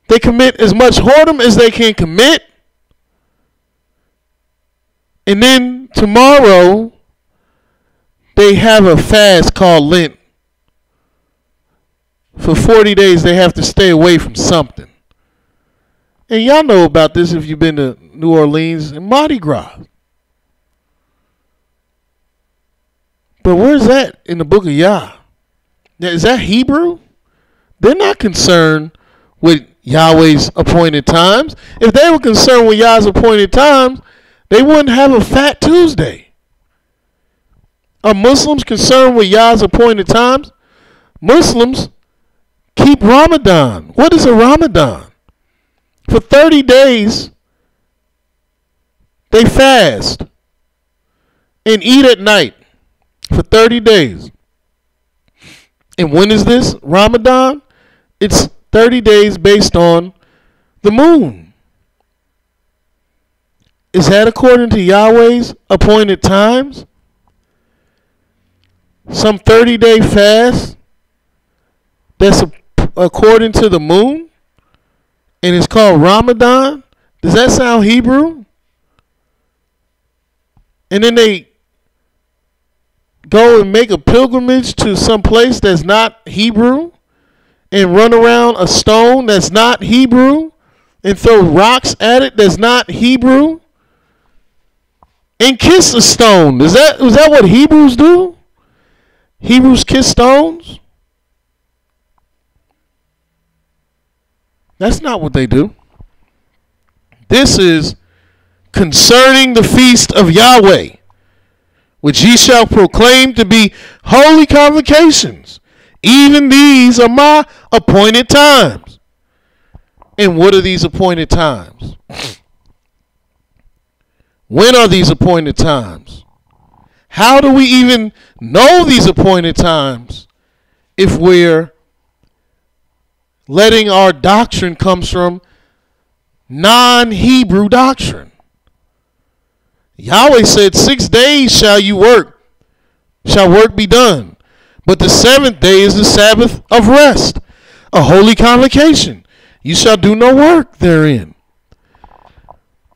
They commit as much whoredom as they can commit. And then tomorrow, they have a fast called Lent. For 40 days, they have to stay away from something. And y'all know about this if you've been to New Orleans and Mardi Gras. But where's that in the book of Yah? Now, is that Hebrew? They're not concerned with Yahweh's appointed times. If they were concerned with Yah's appointed times, they wouldn't have a Fat Tuesday. Are Muslims concerned with Yah's appointed times? Muslims keep Ramadan. What is a Ramadan? For 30 days, they fast and eat at night for 30 days. And when is this Ramadan? It's 30 days based on the moon. Is that according to Yahweh's appointed times? Some 30-day fast that's according to the moon? And it's called Ramadan? Does that sound Hebrew? And then they go and make a pilgrimage to some place that's not Hebrew and run around a stone that's not Hebrew and throw rocks at it that's not Hebrew and kiss a stone. Is that what Hebrews do? Hebrews kiss stones? That's not what they do. This is concerning the feast of Yahweh, which ye shall proclaim to be holy convocations. Even these are my appointed times. And what are these appointed times? When are these appointed times? How do we even know these appointed times if we're letting our doctrine comes from non-Hebrew doctrine? Yahweh said, 6 days shall work be done. But the seventh day is the Sabbath of rest, a holy convocation. You shall do no work therein.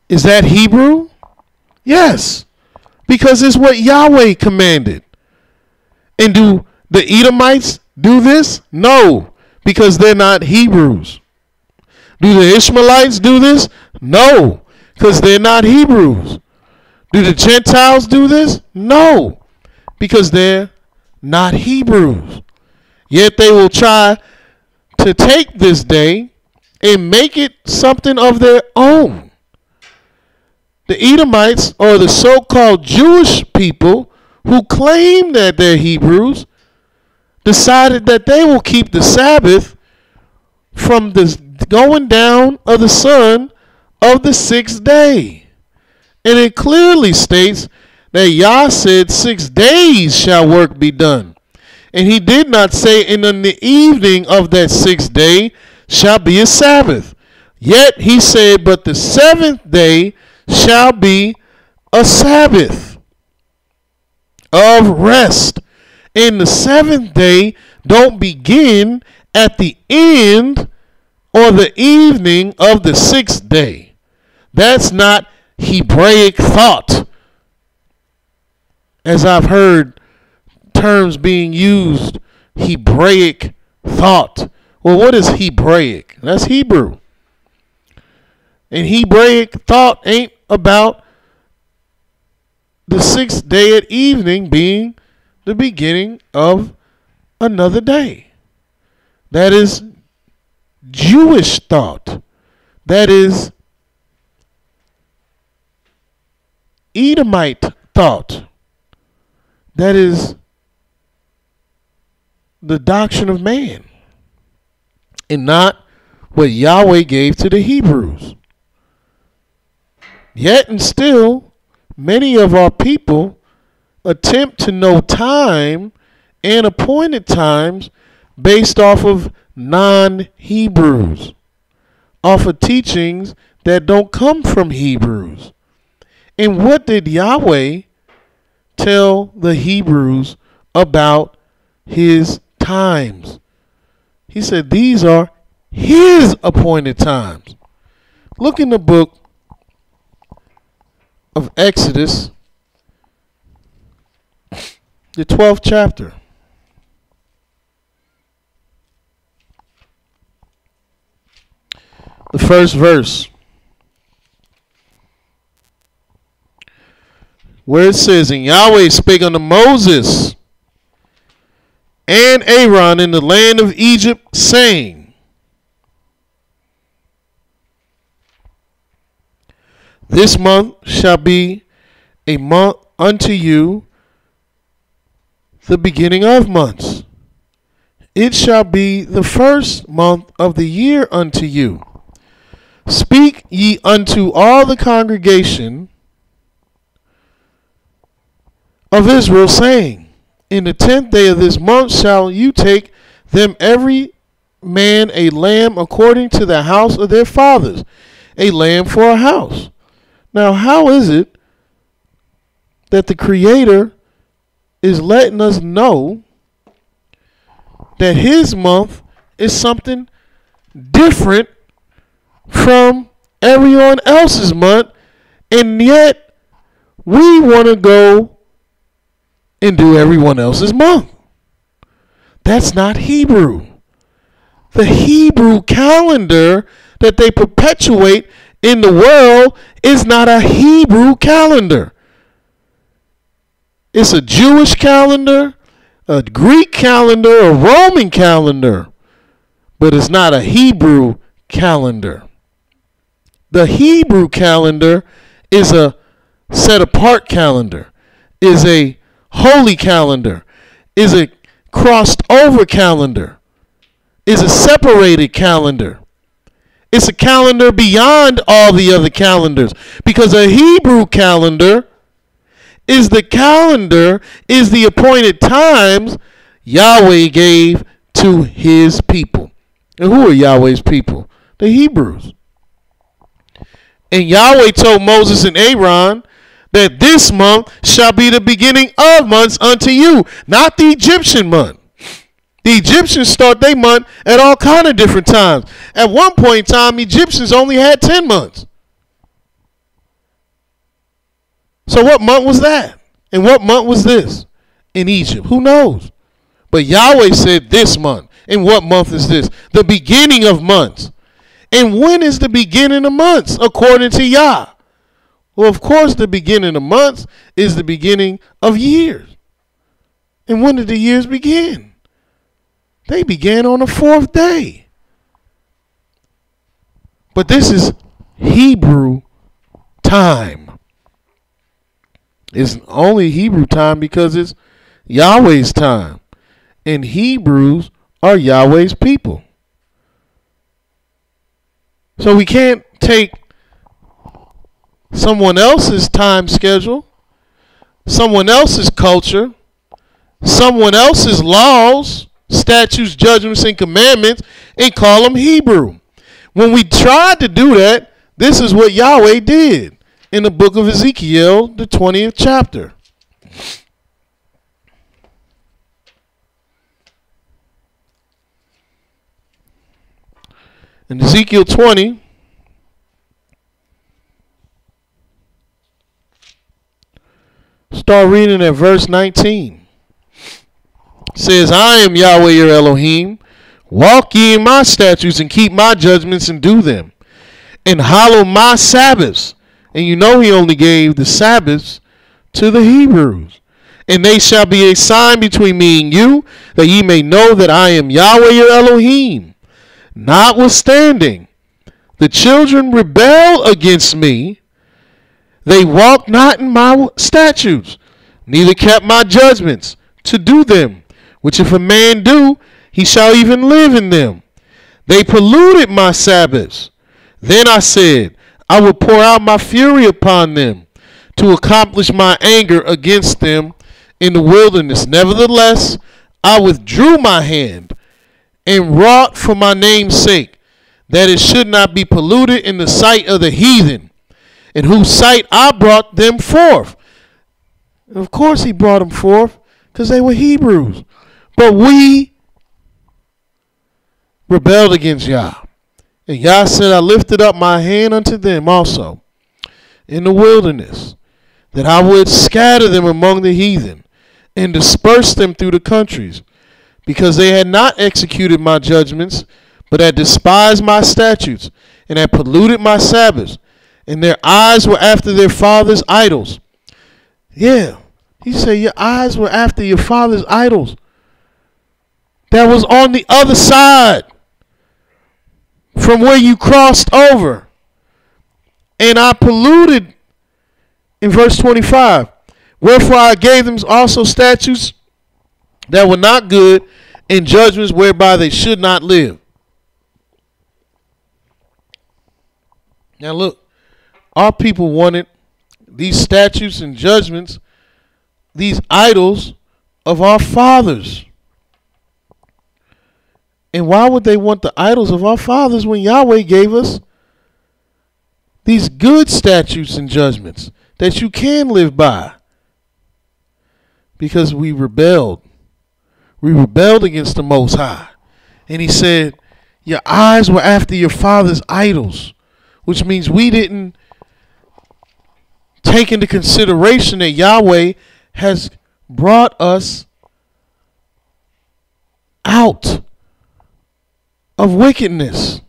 Is that Hebrew? Yes, because it's what Yahweh commanded. And do the Edomites do this? No, because they're not Hebrews. Do the Ishmaelites do this? No, because they're not Hebrews. Do the Gentiles do this? No, because they're not Hebrews. Yet they will try to take this day and make it something of their own. The Edomites, or the so-called Jewish people who claim that they're Hebrews, decided that they will keep the Sabbath from the going down of the sun of the 6th day. And it clearly states that Yah said 6 days shall work be done. And he did not say, and in the evening of that 6th day shall be a Sabbath. Yet he said, but the 7th day shall be a Sabbath of rest. And the 7th day don't begin at the end or the evening of the 6th day. That's not Hebraic thought, as I've heard terms being used. Hebraic thought. Well, what is Hebraic? That's Hebrew. And Hebraic thought ain't about the 6th day at evening being the beginning of another day. That is Jewish thought. That is Edomite thought. That is the doctrine of man, and not what Yahweh gave to the Hebrews. Yet and still, many of our people attempt to know time and appointed times based off of non-Hebrews, off of teachings that don't come from Hebrews. And what did Yahweh tell the Hebrews about his times? He said these are his appointed times. Look in the book of Exodus, the 12th chapter. the first verse, where it says, "And Yahweh spake unto Moses and Aaron in the land of Egypt, saying, This month shall be a month unto you, the beginning of months. It shall be the first month of the year unto you. Speak ye unto all the congregation of Israel, saying, In the 10th day of this month shall you take them every man a lamb according to the house of their fathers, a lamb for a house." Now, how is it that the Creator is letting us know that his month is something different from everyone else's month, and yet we want to go and do everyone else's month? That's not Hebrew. The Hebrew calendar that they perpetuate in the world is not a Hebrew calendar. It's a Jewish calendar, a Greek calendar, a Roman calendar, but it's not a Hebrew calendar. The Hebrew calendar is a set apart calendar, is a holy calendar, is a crossed over calendar, is a separated calendar. It's a calendar beyond all the other calendars, because a Hebrew calendar is the appointed times Yahweh gave to his people. And who are Yahweh's people? The Hebrews. And Yahweh told Moses and Aaron that this month shall be the beginning of months unto you, not the Egyptian month. The Egyptians start their month at all kind of different times. At one point in time, Egyptians only had 10 months. So what month was that? And what month was this in Egypt? Who knows? But Yahweh said this month. And what month is this? The beginning of months. And when is the beginning of months according to Yah? Well, of course, the beginning of months is the beginning of years. And when did the years begin? They began on the 4th day. But this is Hebrew time. It's only Hebrew time because it's Yahweh's time. And Hebrews are Yahweh's people. So we can't take someone else's time schedule, someone else's culture, someone else's laws, statutes, judgments, and commandments, and call them Hebrew. When we tried to do that, this is what Yahweh did in the book of Ezekiel, the 20th chapter. In Ezekiel 20, start reading at verse 19. Says, I am Yahweh your Elohim. Walk ye in my statutes and keep my judgments and do them. And hallow my Sabbaths. And you know he only gave the Sabbaths to the Hebrews. And they shall be a sign between me and you, that ye may know that I am Yahweh your Elohim. Notwithstanding, the children rebel against me. They walked not in my statutes, neither kept my judgments to do them. Which if a man do, he shall even live in them. They polluted my Sabbaths. Then I said, I will pour out my fury upon them, to accomplish my anger against them in the wilderness. Nevertheless, I withdrew my hand, and wrought for my name's sake, that it should not be polluted in the sight of the heathen, in whose sight I brought them forth. And of course he brought them forth, because they were Hebrews. But we rebelled against Yah. And Yah said, I lifted up my hand unto them also in the wilderness, that I would scatter them among the heathen and disperse them through the countries, because they had not executed my judgments, but had despised my statutes, and had polluted my Sabbaths, and their eyes were after their father's idols. Yeah, he said your eyes were after your father's idols. That was on the other side from where you crossed over. And I polluted, in verse 25, wherefore I gave them also statutes that were not good, and judgments whereby they should not live. Now look, our people wanted these statutes and judgments, these idols of our fathers. And why would they want the idols of our fathers when Yahweh gave us these good statutes and judgments that you can live by? Because we rebelled. We rebelled against the Most High. And he said, your eyes were after your father's idols, which means we didn't take into consideration that Yahweh has brought us out of wickedness.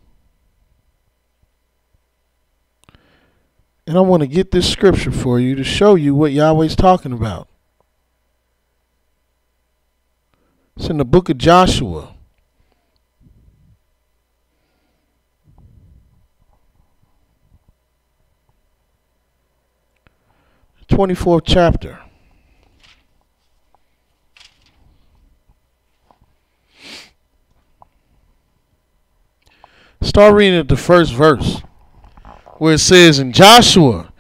And I want to get this scripture for you to show you what Yahweh's talking about. It's in the book of Joshua. 24th chapter. Start reading at the first verse, where it says, and Joshua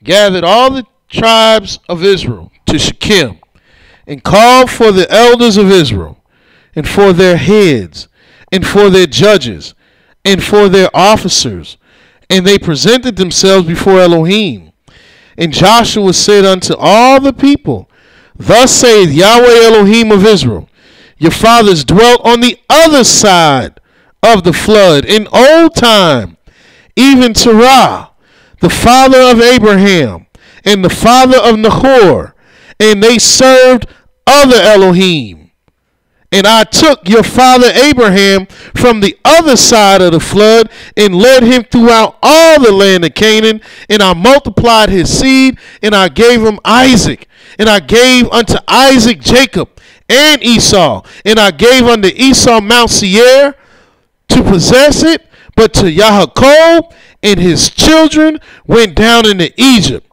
gathered all the tribes of Israel to Shechem, and called for the elders of Israel, and for their heads, and for their judges, and for their officers. And they presented themselves before Elohim. And Joshua said unto all the people, thus saith Yahweh Elohim of Israel, your fathers dwelt on the other side of the flood in old time, even Terah, the father of Abraham, and the father of Nahor, and they served other Elohim. And I took your father Abraham from the other side of the flood and led him throughout all the land of Canaan, and I multiplied his seed, and I gave him Isaac, and I gave unto Isaac Jacob and Esau, and I gave unto Esau Mount Seir to possess it, but to Yaakov and his children went down into Egypt.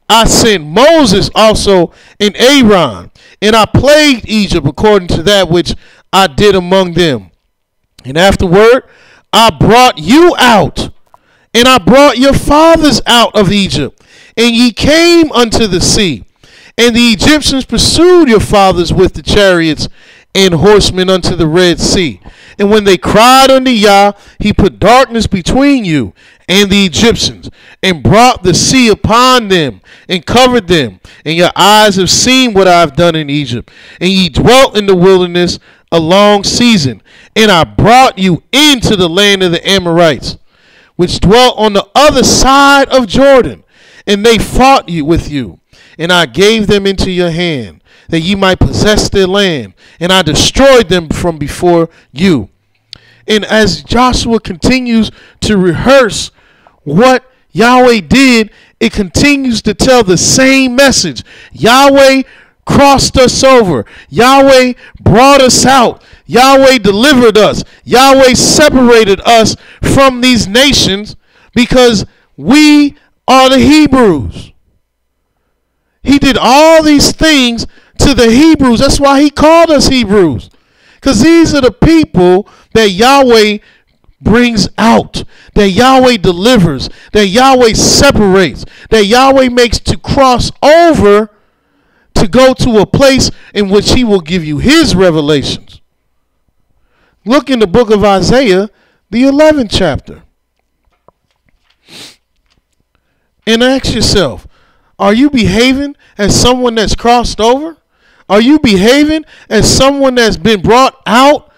I sent Moses also and Aaron, and I plagued Egypt according to that which I did among them. And afterward I brought you out, and I brought your fathers out of Egypt, and ye came unto the sea. And the Egyptians pursued your fathers with the chariots and horsemen unto the Red Sea. And when they cried unto Yah, he put darkness between you and the Egyptians, and brought the sea upon them, and covered them. And your eyes have seen what I have done in Egypt. And ye dwelt in the wilderness a long season. And I brought you into the land of the Amorites, which dwelt on the other side of Jordan. And they fought with you. And I gave them into your hand, that ye might possess their land. And I destroyed them from before you. And as Joshua continues to rehearse what Yahweh did, it continues to tell the same message. Yahweh crossed us over. Yahweh brought us out. Yahweh delivered us. Yahweh separated us from these nations because we are the Hebrews. He did all these things to the Hebrews. That's why he called us Hebrews. Because these are the people that Yahweh brings out, that Yahweh delivers, that Yahweh separates, that Yahweh makes to cross over to go to a place in which he will give you his revelations. Look in the book of Isaiah, the 11th chapter. And ask yourself, are you behaving as someone that's crossed over? Are you behaving as someone that's been brought out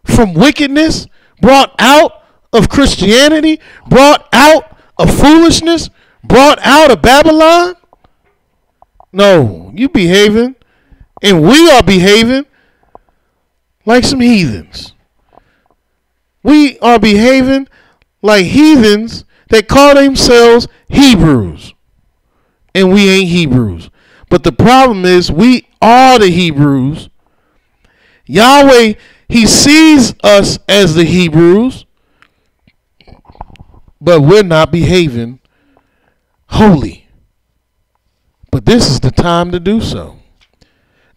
from wickedness, brought out of Christianity, brought out of foolishness, brought out of Babylon? No, you behaving, and we are behaving like some heathens. We are behaving like heathens that call themselves Hebrews. And we ain't Hebrews. But the problem is we are the Hebrews. Yahweh, he sees us as the Hebrews, but we're not behaving holy. But this is the time to do so.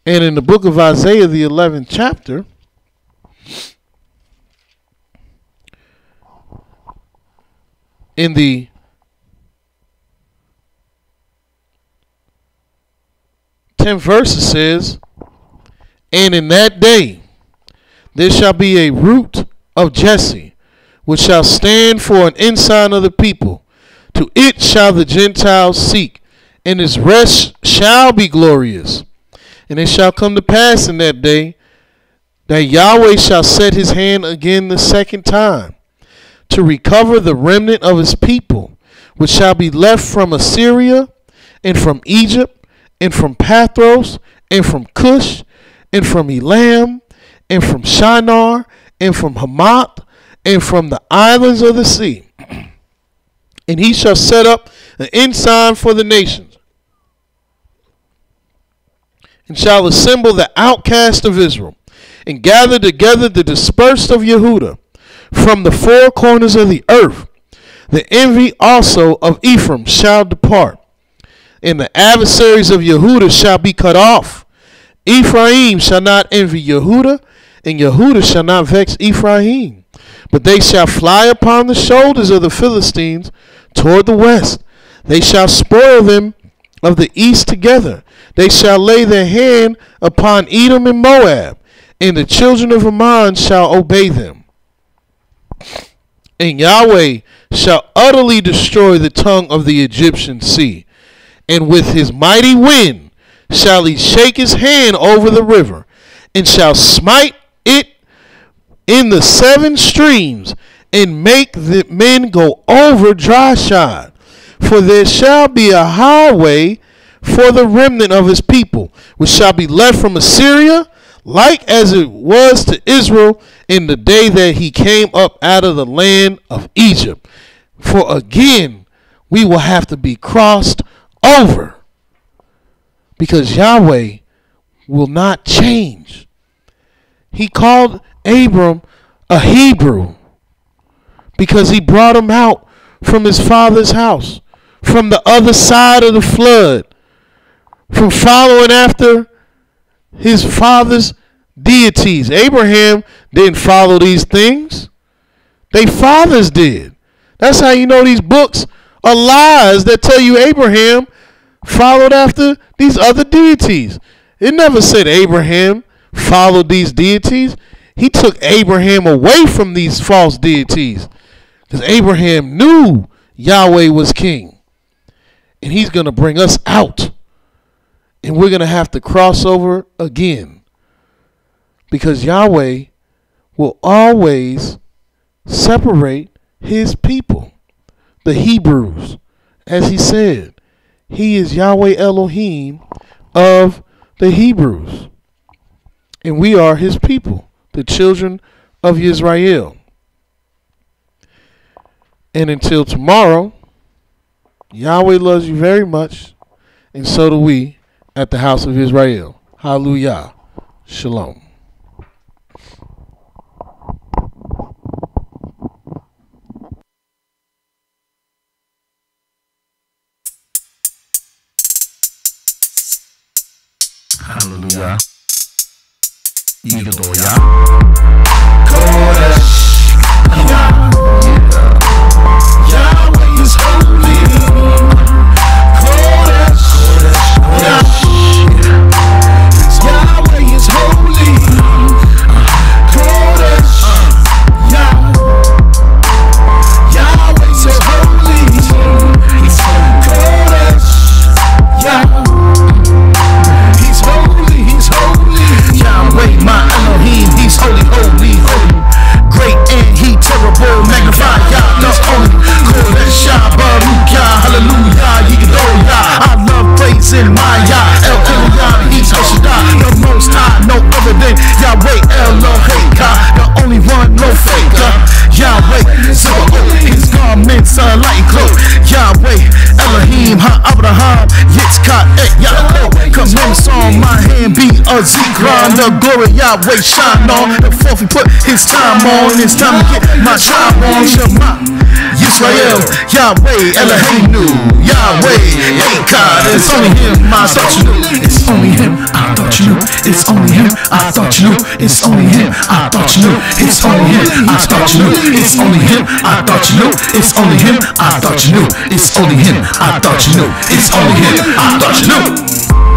And in the book of Isaiah, the 11th chapter, in the 10th verse, it says, and in that day there shall be a root of Jesse, which shall stand for an ensign of the people. To it shall the Gentiles seek, and its rest shall be glorious. And it shall come to pass in that day that Yahweh shall set his hand again the second time to recover the remnant of his people, which shall be left from Assyria, and from Egypt, and from Pathros, and from Cush, and from Elam, and from Shinar, and from Hamath, and from the islands of the sea. And he shall set up an ensign for the nations, and shall assemble the outcast of Israel, and gather together the dispersed of Yehudah from the four corners of the earth. The envy also of Ephraim shall depart, and the adversaries of Yehudah shall be cut off. Ephraim shall not envy Yehudah, and Yehudah shall not vex Ephraim. But they shall fly upon the shoulders of the Philistines toward the west. They shall spoil them of the east together. They shall lay their hand upon Edom and Moab, and the children of Ammon shall obey them. And Yahweh shall utterly destroy the tongue of the Egyptian sea, and with his mighty wind shall he shake his hand over the river, and shall smite it in the seven streams, and make the men go over dry shod. For there shall be a highway for the remnant of his people, which shall be left from Assyria, like as it was to Israel in the day that he came up out of the land of Egypt. For again we will have to be crossed over, because Yahweh will not change. He called Abram a Hebrew because he brought him out from his father's house, from the other side of the flood, from following after his father's deities. Abraham didn't follow these things. They fathers did. That's how you know these books are lies that tell you Abraham followed after these other deities. It never said Abraham followed these deities. He took Abraham away from these false deities, because Abraham knew Yahweh was king. And he's going to bring us out. And we're going to have to cross over again, because Yahweh will always separate his people, the Hebrews. As he said, he is Yahweh Elohim of the Hebrews. And we are his people, the children of YIsraEL. And until tomorrow, Yahweh loves you very much, and so do we at the house of Israel. Hallelujah. Shalom. Hallelujah. YISraEL. Kodesh. Yahweh is holy. Kodesh. Yahweh is holy. Kodesh. Yahweh so holy. Kodesh. He's holy. He's holy. Yahweh, my Elohim. He's holy, holy, holy. Great and he terrible. Magnify Yah, the holy. Kodesh, Baruch Yah, hallelujah, YISraEL. I love praising my Yah, El Elyon. He's YIShiYAH, the most high, no other than Yahweh Elohim, the only one, no faker. Yahweh, so he's sunlight glow. Yahweh, Elohim, Ha-Abraham, Yitzchak, Yaakov. Commandments on my hand be a Zikron. The glory Yahweh shine on. The fourth he put his time on. It's time to get my tribe on. Shema YIsraEL, Yahweh, Eloheinu, Yahweh, God. It's only him, I thought you knew. It's only him, I thought you knew. It's only him, I thought you knew. It's only him, I thought you knew. It's only him, I thought you knew. It's only him, I thought you knew. It's only him, I thought you knew. It's only him, I thought you knew. It's only him, I thought you knew.